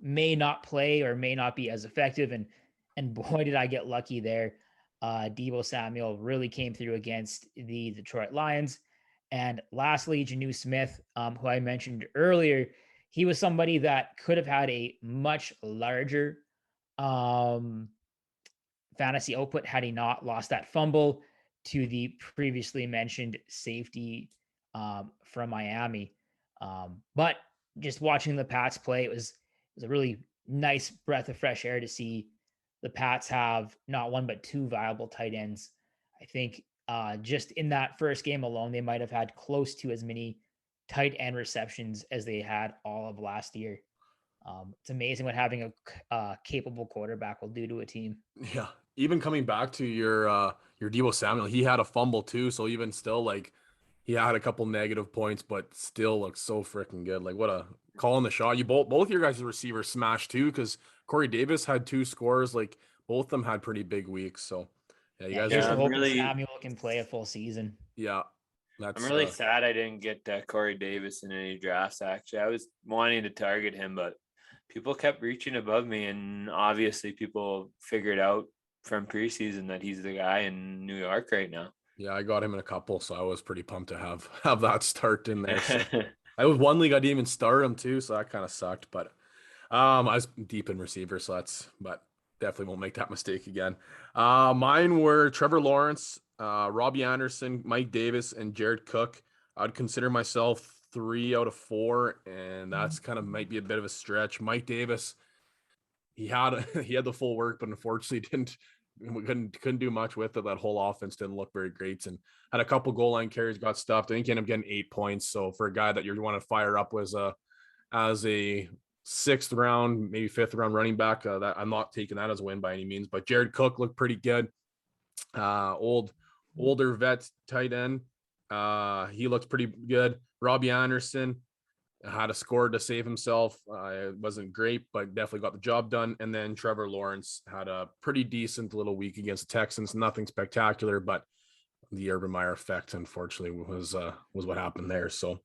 may not play or may not be as effective, and boy, did I get lucky there. Deebo Samuel really came through against the Detroit Lions. And lastly, Jonnu Smith, who I mentioned earlier, he was somebody that could have had a much larger fantasy output had he not lost that fumble to the previously mentioned safety from Miami. But just watching the Pats play, it was a really nice breath of fresh air to see the Pats have not one but 2 viable tight ends. I think just in that first game alone, they might have had close to as many tight end receptions as they had all of last year. It's amazing what having a capable quarterback will do to a team. Yeah. Even coming back to your Deebo Samuel, he had a fumble too. So even still, like, he had a couple negative points, but still looks so freaking good. Like, what a call on the shot. You both your guys' receivers smashed too, because Corey Davis had 2 scores. Like, both of them had pretty big weeks. So yeah, you Yeah, guys here's Yeah, to are, I'm hoping really Samuel can play a full season. yeah, I'm that's really sad I didn't get Corey Davis in any drafts. Actually, I was wanting to target him, but people kept reaching above me, and obviously people figured out from preseason that he's the guy in New York right now. yeah, I got him in a couple, so I was pretty pumped to have that start in there. So I was one league I didn't even start him too, so that kind of sucked. But I was deep in receiver, so but definitely won't make that mistake again. Mine were Trevor Lawrence, Robbie Anderson, Mike Davis, and Jared Cook. I'd consider myself 3 out of 4, and that's kind of might be a bit of a stretch. Mike Davis, he had he had the full work, but unfortunately couldn't do much with it. That whole offense didn't look very great, and had a couple goal line carries, got stuffed. I think he ended up getting 8 points. So for a guy that you want to fire up as a 6th round, maybe 5th round running back, that I'm not taking that as a win by any means. But Jared Cook looked pretty good. Older vet tight end. He looks pretty good. Robbie Anderson had a score to save himself. It wasn't great, but definitely got the job done. And then Trevor Lawrence had a pretty decent little week against the Texans. Nothing spectacular, but the Urban Meyer effect, unfortunately, was what happened there. So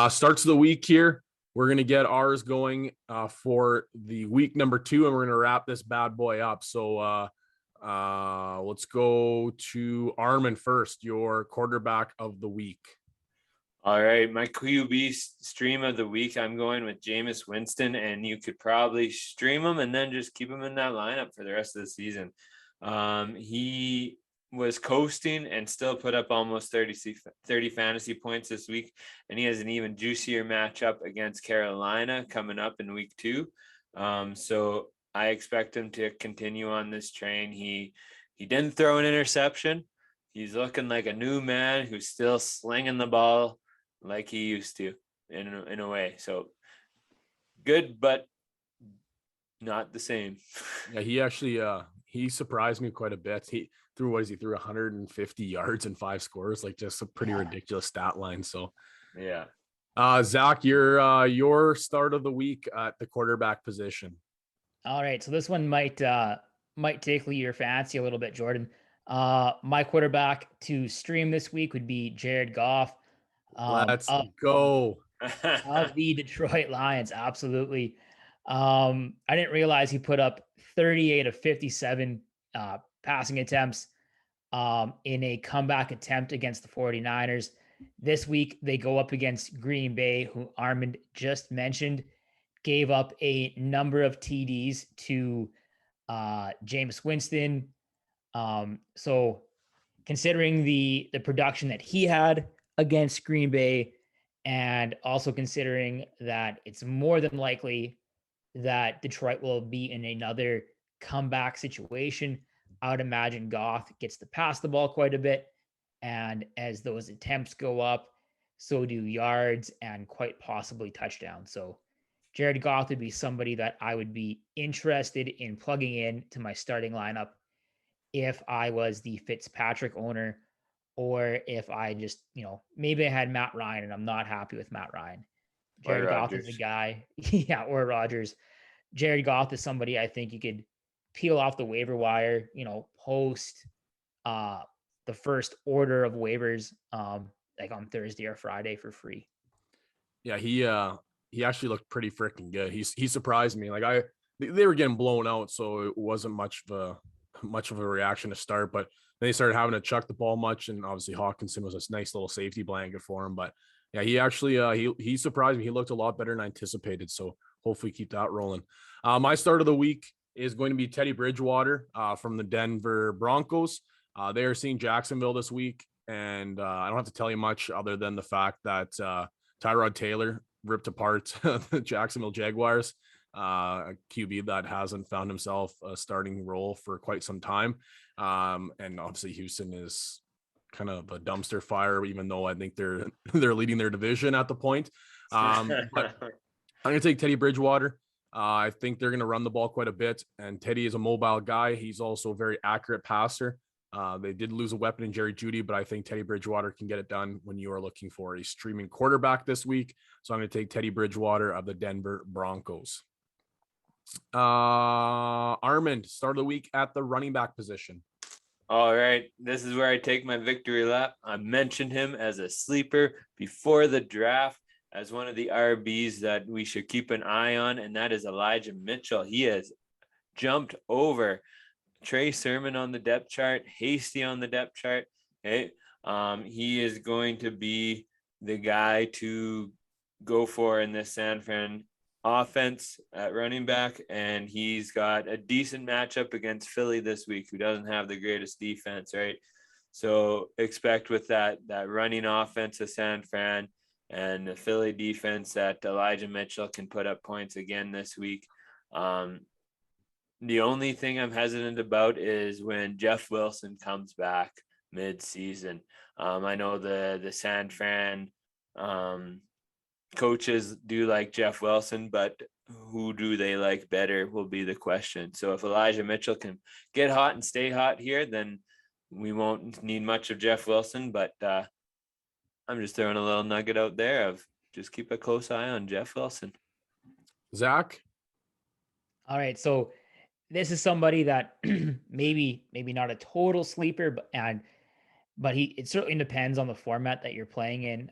starts of the week here. We're going to get ours going for the week number 2, and we're going to wrap this bad boy up. So let's go to Armin first, your quarterback of the week. All right, my QB stream of the week, I'm going with Jameis Winston, and you could probably stream him and then just keep him in that lineup for the rest of the season. He was coasting and still put up almost 30 fantasy points this week, and he has an even juicier matchup against Carolina coming up in week 2. So I expect him to continue on this train. He didn't throw an interception. He's looking like a new man who's still slinging the ball like he used to in a way. So good, but not the same. Yeah, he actually he surprised me quite a bit. He threw 150 yards and 5 scores, like just a pretty ridiculous stat line. So Yeah. Zach, your start of the week at the quarterback position. All right, so this one might tickle your fancy a little bit, Jordan. My quarterback to stream this week would be Jared Goff. Let's go. Of the Detroit Lions. Absolutely. I didn't realize he put up 38 of 57 passing attempts in a comeback attempt against the 49ers. This week, they go up against Green Bay, who Armand just mentioned, gave up a number of TDs to Jameis Winston. So considering the production that he had against Green Bay, and also considering that it's more than likely that Detroit will be in another comeback situation, I would imagine Goff gets to pass the ball quite a bit. And as those attempts go up, so do yards and quite possibly touchdowns. So Jared Goff would be somebody that I would be interested in plugging in to my starting lineup if I was the Fitzpatrick owner, or if I just, maybe I had Matt Ryan and I'm not happy with Matt Ryan. Jared Goff is a guy, yeah, or Rodgers. Jared Goff is somebody I think you could peel off the waiver wire, post the first order of waivers, like on Thursday or Friday for free. Yeah, he actually looked pretty freaking good. He surprised me. Like they were getting blown out, so it wasn't much of a reaction to start, but they started having to chuck the ball much, and obviously Hawkinson was a nice little safety blanket for him. But yeah, he actually he surprised me. He looked a lot better than I anticipated. So hopefully keep that rolling. My start of the week is going to be Teddy Bridgewater from the Denver Broncos. They are seeing Jacksonville this week, and I don't have to tell you much other than the fact that Tyrod Taylor ripped apart the Jacksonville Jaguars. A QB that hasn't found himself a starting role for quite some time. And obviously Houston is kind of a dumpster fire, even though I think they're leading their division at the point. But I'm going to take Teddy Bridgewater. I think they're going to run the ball quite a bit, and Teddy is a mobile guy. He's also a very accurate passer. They did lose a weapon in Jerry Jeudy, but I think Teddy Bridgewater can get it done when you are looking for a streaming quarterback this week. So I'm going to take Teddy Bridgewater of the Denver Broncos. Armand, start of the week at the running back position. All right, this is where I take my victory lap. I mentioned him as a sleeper before the draft as one of the RBs that we should keep an eye on, and that is Elijah Mitchell. He has jumped over Trey Sermon on the depth chart, Hasty on the depth chart. Okay, he is going to be the guy to go for in this San Fran offense at running back, and he's got a decent matchup against Philly this week, who doesn't have the greatest defense, right? So expect with that running offense of San Fran and the Philly defense that Elijah Mitchell can put up points again this week. The only thing I'm hesitant about is when Jeff Wilson comes back mid-season. I know the San Fran coaches do like Jeff Wilson, but who do they like better will be the question. So if Elijah Mitchell can get hot and stay hot here, then we won't need much of Jeff Wilson. But I'm just throwing a little nugget out there of just keep a close eye on Jeff Wilson. Zach? All right, so this is somebody that maybe not a total sleeper, but it certainly depends on the format that you're playing in.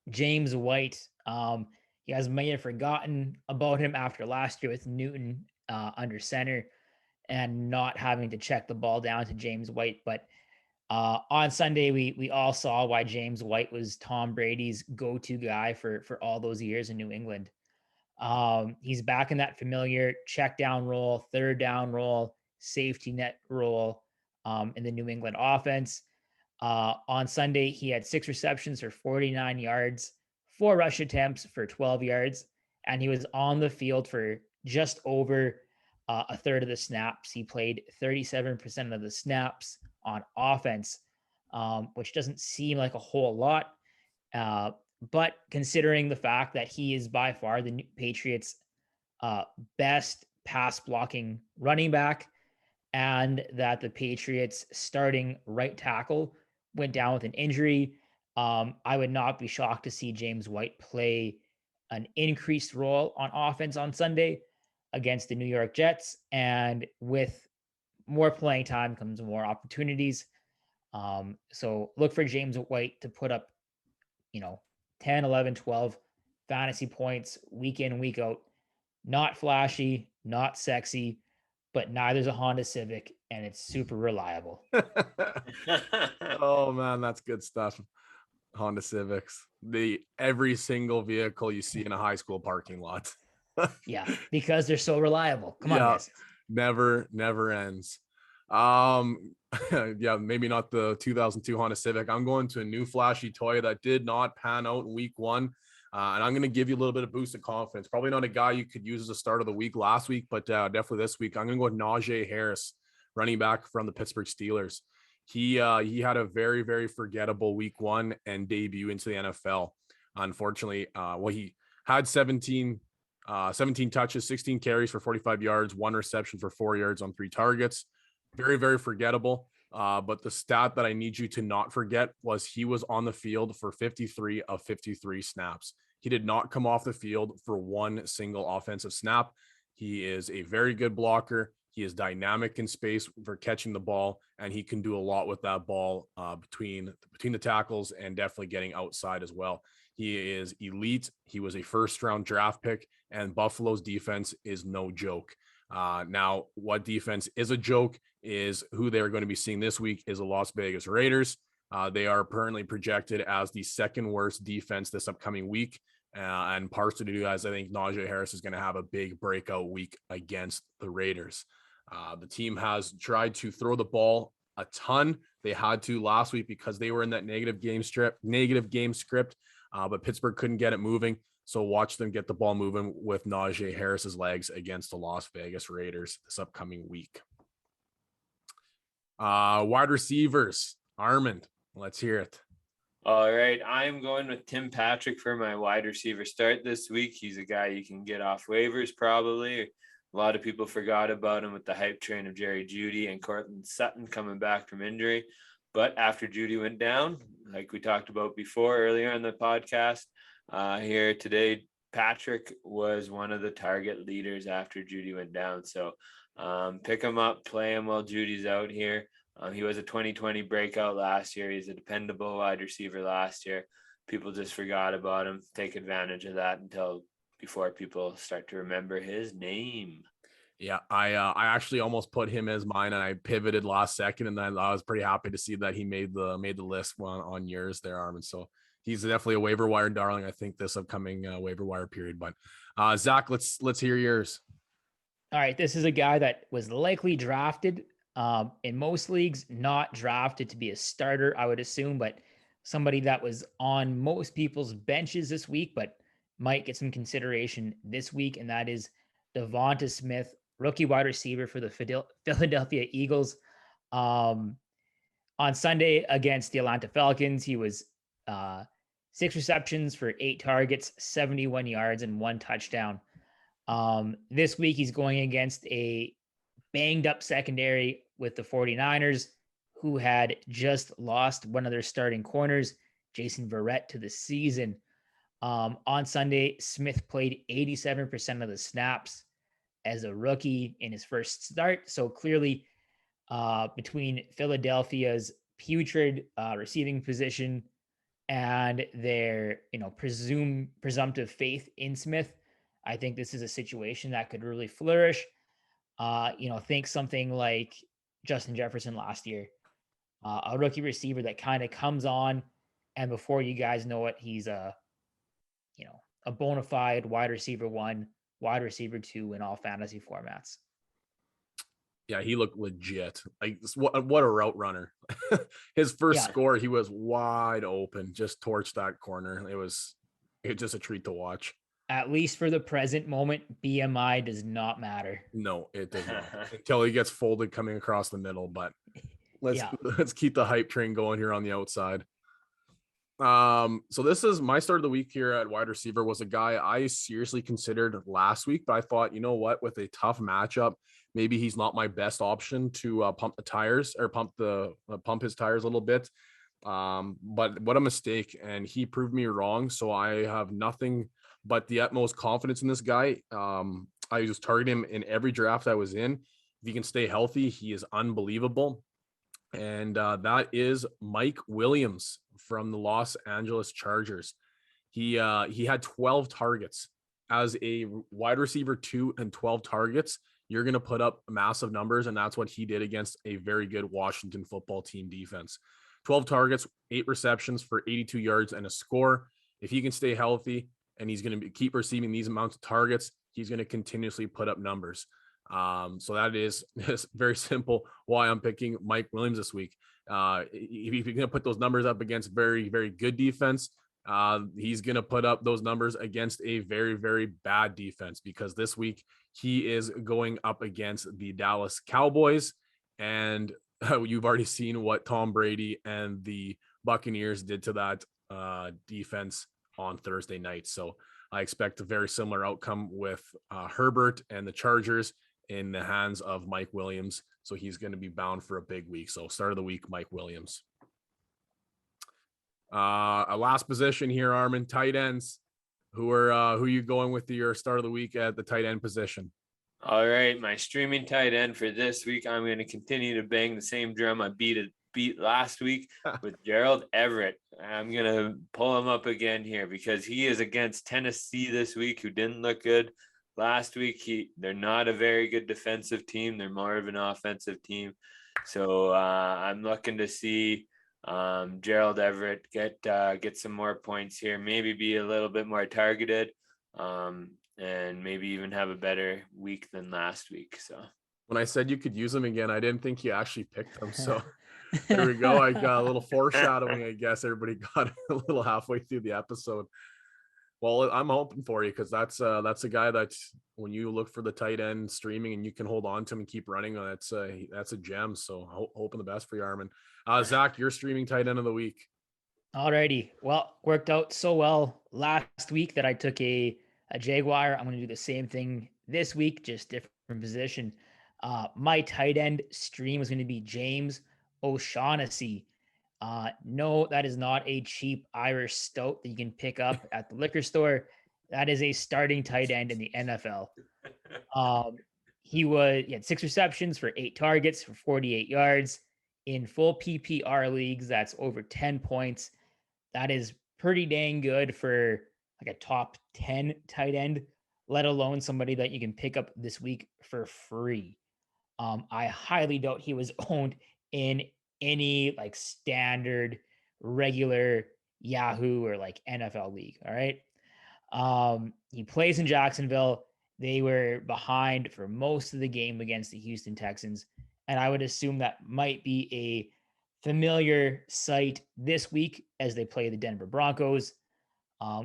James White, you guys may have forgotten about him after last year with Newton under center and not having to check the ball down to James White. But on Sunday, we all saw why James White was Tom Brady's go-to guy for all those years in New England. He's back in that familiar check down role, third down role, safety net role in the New England offense. On Sunday, he had 6 receptions for 49 yards, 4 rush attempts for 12 yards, and he was on the field for just over a third of the snaps. He played 37% of the snaps on offense, which doesn't seem like a whole lot. But considering the fact that he is by far the Patriots' best pass blocking running back, and that the Patriots starting right tackle went down with an injury, I would not be shocked to see James White play an increased role on offense on Sunday against the New York Jets. And with more playing time comes more opportunities. So look for James White to put up, 10, 11, 12 fantasy points week in, week out. Not flashy, not sexy, but neither's a Honda Civic, and it's super reliable. Oh man, that's good stuff. Honda Civics, every single vehicle you see in a high school parking lot. Yeah, because they're so reliable. Come on, guys. Never ends. Yeah, maybe not the 2002 Honda Civic. I'm going to a new flashy toy that did not pan out in week 1. And I'm going to give you a little bit of boost of confidence. Probably not a guy you could use as a start of the week last week, but definitely this week. I'm going to go with Najee Harris, running back from the Pittsburgh Steelers. He had a very, very forgettable week 1 and debut into the NFL. Unfortunately, he had 17 touches, 16 carries for 45 yards, 1 reception for 4 yards on 3 targets. Very, very forgettable. But the stat that I need you to not forget was he was on the field for 53 of 53 snaps. He did not come off the field for 1 single offensive snap. He is a very good blocker. He is dynamic in space for catching the ball, and he can do a lot with that ball between the tackles and definitely getting outside as well. He is elite. He was a first-round draft pick, and Buffalo's defense is no joke. Now, what defense is a joke is who they're going to be seeing this week is the Las Vegas Raiders. They are currently projected as the 2nd worst defense this upcoming week. And partially due, as I think Najee Harris is going to have a big breakout week against the Raiders. The team has tried to throw the ball a ton. They had to last week because they were in that negative game script, but Pittsburgh couldn't get it moving. So watch them get the ball moving with Najee Harris's legs against the Las Vegas Raiders this upcoming week. Wide receivers, Armand, let's hear it. All right, I'm going with Tim Patrick for my wide receiver start this week. He's a guy you can get off waivers probably. A lot of people forgot about him with the hype train of Jerry Jeudy and Cortland Sutton coming back from injury. But after Jeudy went down, like we talked about before earlier in the podcast, here today, Patrick was one of the target leaders after Jeudy went down. So pick him up, play him while Judy's out here. He was a 2020 breakout last year. He's a dependable wide receiver last year. People just forgot about him. Take advantage of that until before people start to remember his name. Yeah, I actually almost put him as mine, and I pivoted last second, and then I was pretty happy to see that he made the list on yours there, Armin. So he's definitely a waiver wire darling, I think, this upcoming waiver wire period. But Zach, let's hear yours. All right, this is a guy that was likely drafted in most leagues, not drafted to be a starter, I would assume, but somebody that was on most people's benches this week, but might get some consideration this week, and that is Devonta Smith, rookie wide receiver for the Philadelphia Eagles. On Sunday against the Atlanta Falcons, he was 6 receptions for 8 targets, 71 yards, and 1 touchdown. This week, he's going against a banged up secondary with the 49ers, who had just lost one of their starting corners, Jason Verrett, to the season. On Sunday, Smith played 87% of the snaps as a rookie in his first start. So clearly, between Philadelphia's putrid receiving position and their, presumptive faith in Smith, I think this is a situation that could really flourish. Think something like Justin Jefferson last year, a rookie receiver that kind of comes on, and before you guys know it, he's a bona fide wide receiver 1, wide receiver 2 in all fantasy formats. Yeah, he looked legit. Like, what a route runner. His first score, he was wide open, just torched that corner. It was just a treat to watch. At least for the present moment, BMI does not matter. No, it does not. Until he gets folded coming across the middle. But let's keep the hype train going here on the outside. So this is my start of the week here at wide receiver. Was a guy I seriously considered last week, but I thought, you know what, with a tough matchup, maybe he's not my best option to pump the tires or pump his tires a little bit. But what a mistake, and he proved me wrong. So I have nothing but the utmost confidence in this guy. I just target him in every draft I was in. If he can stay healthy, he is unbelievable. And that is Mike Williams from the Los Angeles Chargers. He had 12 targets as a wide receiver 2 and 12 targets. You're going to put up massive numbers, and that's what he did against a very good Washington football team defense. 12 targets, 8 receptions for 82 yards and a score. If he can stay healthy and he's going to keep receiving these amounts of targets, he's going to continuously put up numbers. So that is very simple why I'm picking Mike Williams this week. If you're going to put those numbers up against very, very good defense, he's going to put up those numbers against a very, very bad defense, because this week he is going up against the Dallas Cowboys. And you've already seen what Tom Brady and the Buccaneers did to that defense on Thursday night. So I expect a very similar outcome with Herbert and the Chargers in the hands of Mike Williams. So he's going to be bound for a big week. So start of the week, Mike Williams. A last position here, Armin, tight ends. Who are you going with your start of the week at the tight end position? All right, my streaming tight end for this week, I'm going to continue to bang the same drum I beat last week with Gerald Everett. I'm going to pull him up again here because he is against Tennessee this week, who didn't look good last week. They're not a very good defensive team. They're more of an offensive team. So I'm looking to see Gerald Everett get some more points here, maybe be a little bit more targeted, and maybe even have a better week than last week. So when I said you could use him again, I didn't think you actually picked him. So there we go. I got a little foreshadowing, I guess. Everybody got a little halfway through the episode. Well, I'm hoping for you, because that's a guy that when you look for the tight end streaming and you can hold on to him and keep running, that's a gem. So hoping the best for you, Armin. Zach, your streaming tight end of the week. Alrighty. Well, worked out so well last week that I took a Jaguar. I'm going to do the same thing this week, just different position. My tight end stream is going to be James O'Shaughnessy. No, that is not a cheap Irish stout that you can pick up at the liquor store. That is a starting tight end in the NFL. Um, he had 6 receptions for 8 targets for 48 yards in full PPR leagues. That's over 10 points. That is pretty dang good for like a top 10 tight end, let alone somebody that you can pick up this week for free. I highly doubt he was owned in any like standard, regular Yahoo or like NFL league. All right. He plays in Jacksonville. They were behind for most of the game against the Houston Texans. And I would assume that might be a familiar sight this week as they play the Denver Broncos.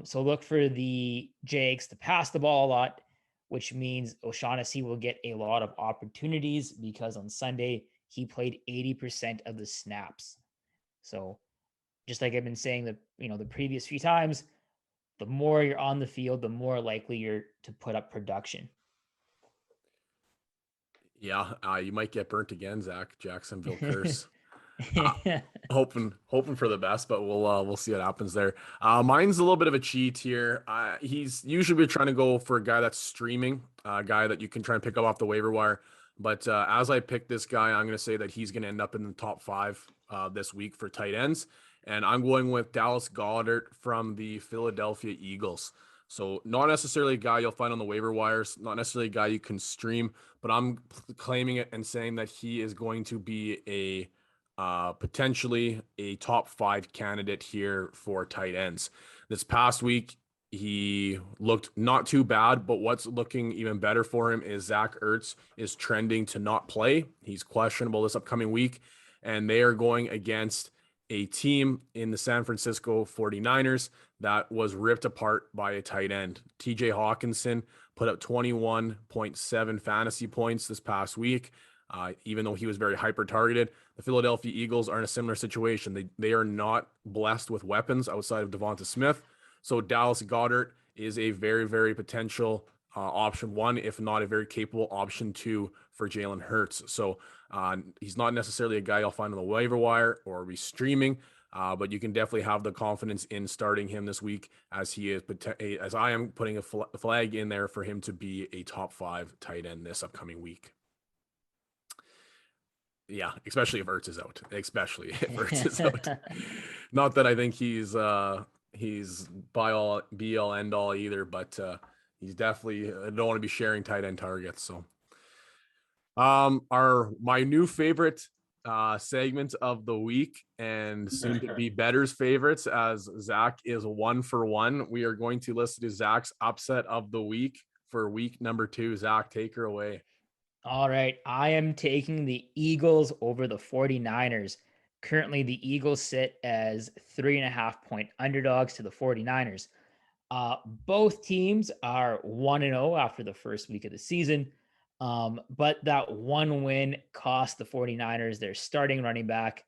So look for the Jags to pass the ball a lot, which means O'Shaughnessy will get a lot of opportunities because on Sunday he played 80% of the snaps. So just like I've been saying the previous few times, the more you're on the field, the more likely you're to put up production. Yeah, you might get burnt again, Zach. Jacksonville curse. Hoping for the best, but we'll see what happens there. Mine's a little bit of a cheat here. He's usually we're trying to go for a guy that's streaming, a guy that you can try and pick up off the waiver wire. But as I pick this guy, I'm going to say that he's going to end up in the top 5 this week for tight ends, and I'm going with Dallas Goedert from the Philadelphia Eagles. So not necessarily a guy you'll find on the waiver wires, not necessarily a guy you can stream, but I'm claiming it and saying that he is going to be potentially a top 5 candidate here for tight ends. This past week, he looked not too bad, but what's looking even better for him is Zach Ertz is trending to not play. He's questionable this upcoming week, and they are going against a team in the San Francisco 49ers that was ripped apart by a tight end. TJ Hawkinson put up 21.7 fantasy points this past week. Even though he was very hyper targeted, the Philadelphia Eagles are in a similar situation. They are not blessed with weapons outside of Devonta Smith. So Dallas Goedert is a very, very potential option 1, if not a very capable option 2 for Jalen Hurts. So he's not necessarily a guy you'll find on the waiver wire or be streaming, but you can definitely have the confidence in starting him this week as he is, as I am putting a flag in there for him to be a top 5 tight end this upcoming week. Yeah, especially if Ertz is out. Especially if Ertz is out. Not that I think he's be all end all either, but he's definitely I don't want to be sharing tight end targets. So my new favorite segment of the week and soon to be better's favorites, as Zach is 1 for 1. We are going to listen to Zach's upset of the week for week number 2. Zach, take her away. All right. I am taking the Eagles over the 49ers. Currently, the Eagles sit as 3.5 point underdogs to the 49ers. Both teams are 1-0 after the first week of the season. But that one win cost the 49ers their starting running back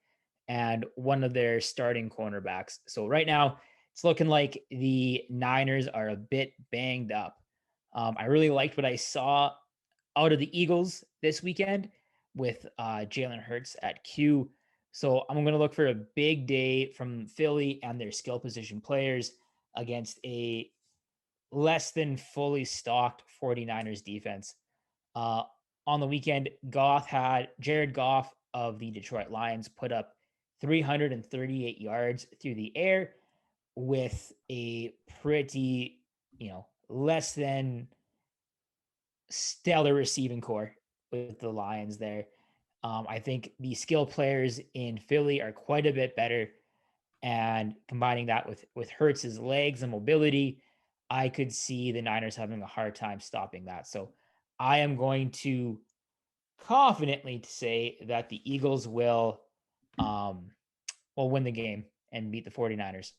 and one of their starting cornerbacks. So right now, it's looking like the Niners are a bit banged up. I really liked what I saw out of the Eagles this weekend with Jalen Hurts at Q. So I'm going to look for a big day from Philly and their skill position players against a less than fully stocked 49ers defense. On the weekend, Jared Goff of the Detroit Lions put up 338 yards through the air with a pretty, less than stellar receiving core with the Lions there. I think the skill players in Philly are quite a bit better, and combining that with Hurts's legs and mobility, I could see the Niners having a hard time stopping that. So I am going to confidently say that the Eagles will win the game and beat the 49ers.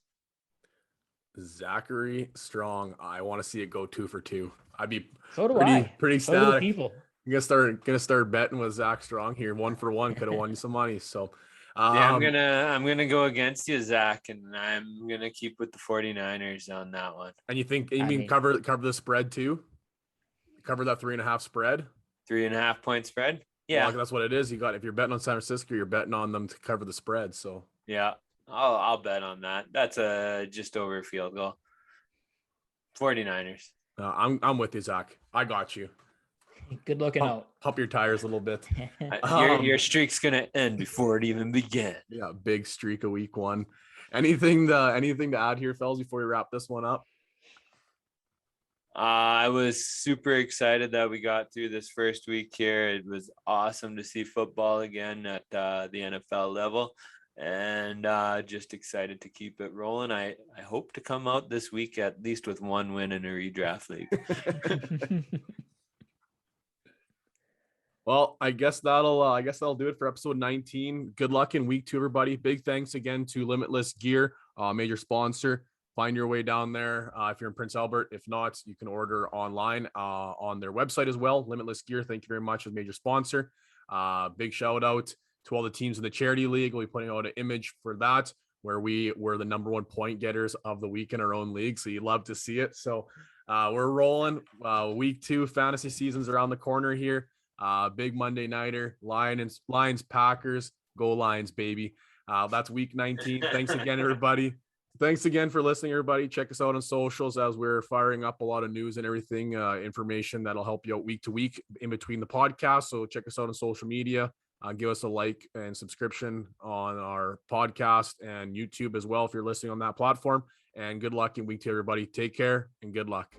Zachary Strong. I want to see it go 2 for 2. I'd be So do pretty I. pretty So do the ecstatic. people. I'm gonna start betting with Zach Strong here. 1 for 1 could have won you some money. So Yeah, I'm gonna go against you, Zach, and I'm gonna keep with the 49ers on that one. And you mean cover the spread too? Cover that 3.5 spread? 3.5 point spread? Yeah. Well, that's what it is. If you're betting on San Francisco, you're betting on them to cover the spread. So yeah, I'll bet on that. That's a just over field goal. 49ers. I'm with you, Zach. I got you. Good looking out. Pump your tires a little bit. Your streak's gonna end before it even began. Yeah, big streak of week 1. Anything to add here, fellas, before we wrap this one up? I was super excited that we got through this first week here. It was awesome to see football again at the NFL level, and just excited to keep it rolling. I hope to come out this week at least with 1 win in a redraft league. Well, I guess that'll do it for episode 19. Good luck in week 2, everybody. Big thanks again to Limitless Gear, major sponsor. Find your way down there if you're in Prince Albert. If not, you can order online on their website as well. Limitless Gear, thank you very much as major sponsor. Big shout out to all the teams in the charity league. We'll be putting out an image for that where we were the number 1 point getters of the week in our own league. So you love to see it. So we're rolling. Week 2 fantasy season's around the corner here. Big Monday nighter, Lions, Packers, go Lions, baby. That's week 19. Thanks again, everybody. Thanks again for listening, everybody. Check us out on socials as we're firing up a lot of news and everything, information that'll help you out week to week in between the podcast. So check us out on social media. Give us a like and subscription on our podcast and YouTube as well if you're listening on that platform. And good luck in week 2, everybody. Take care and good luck.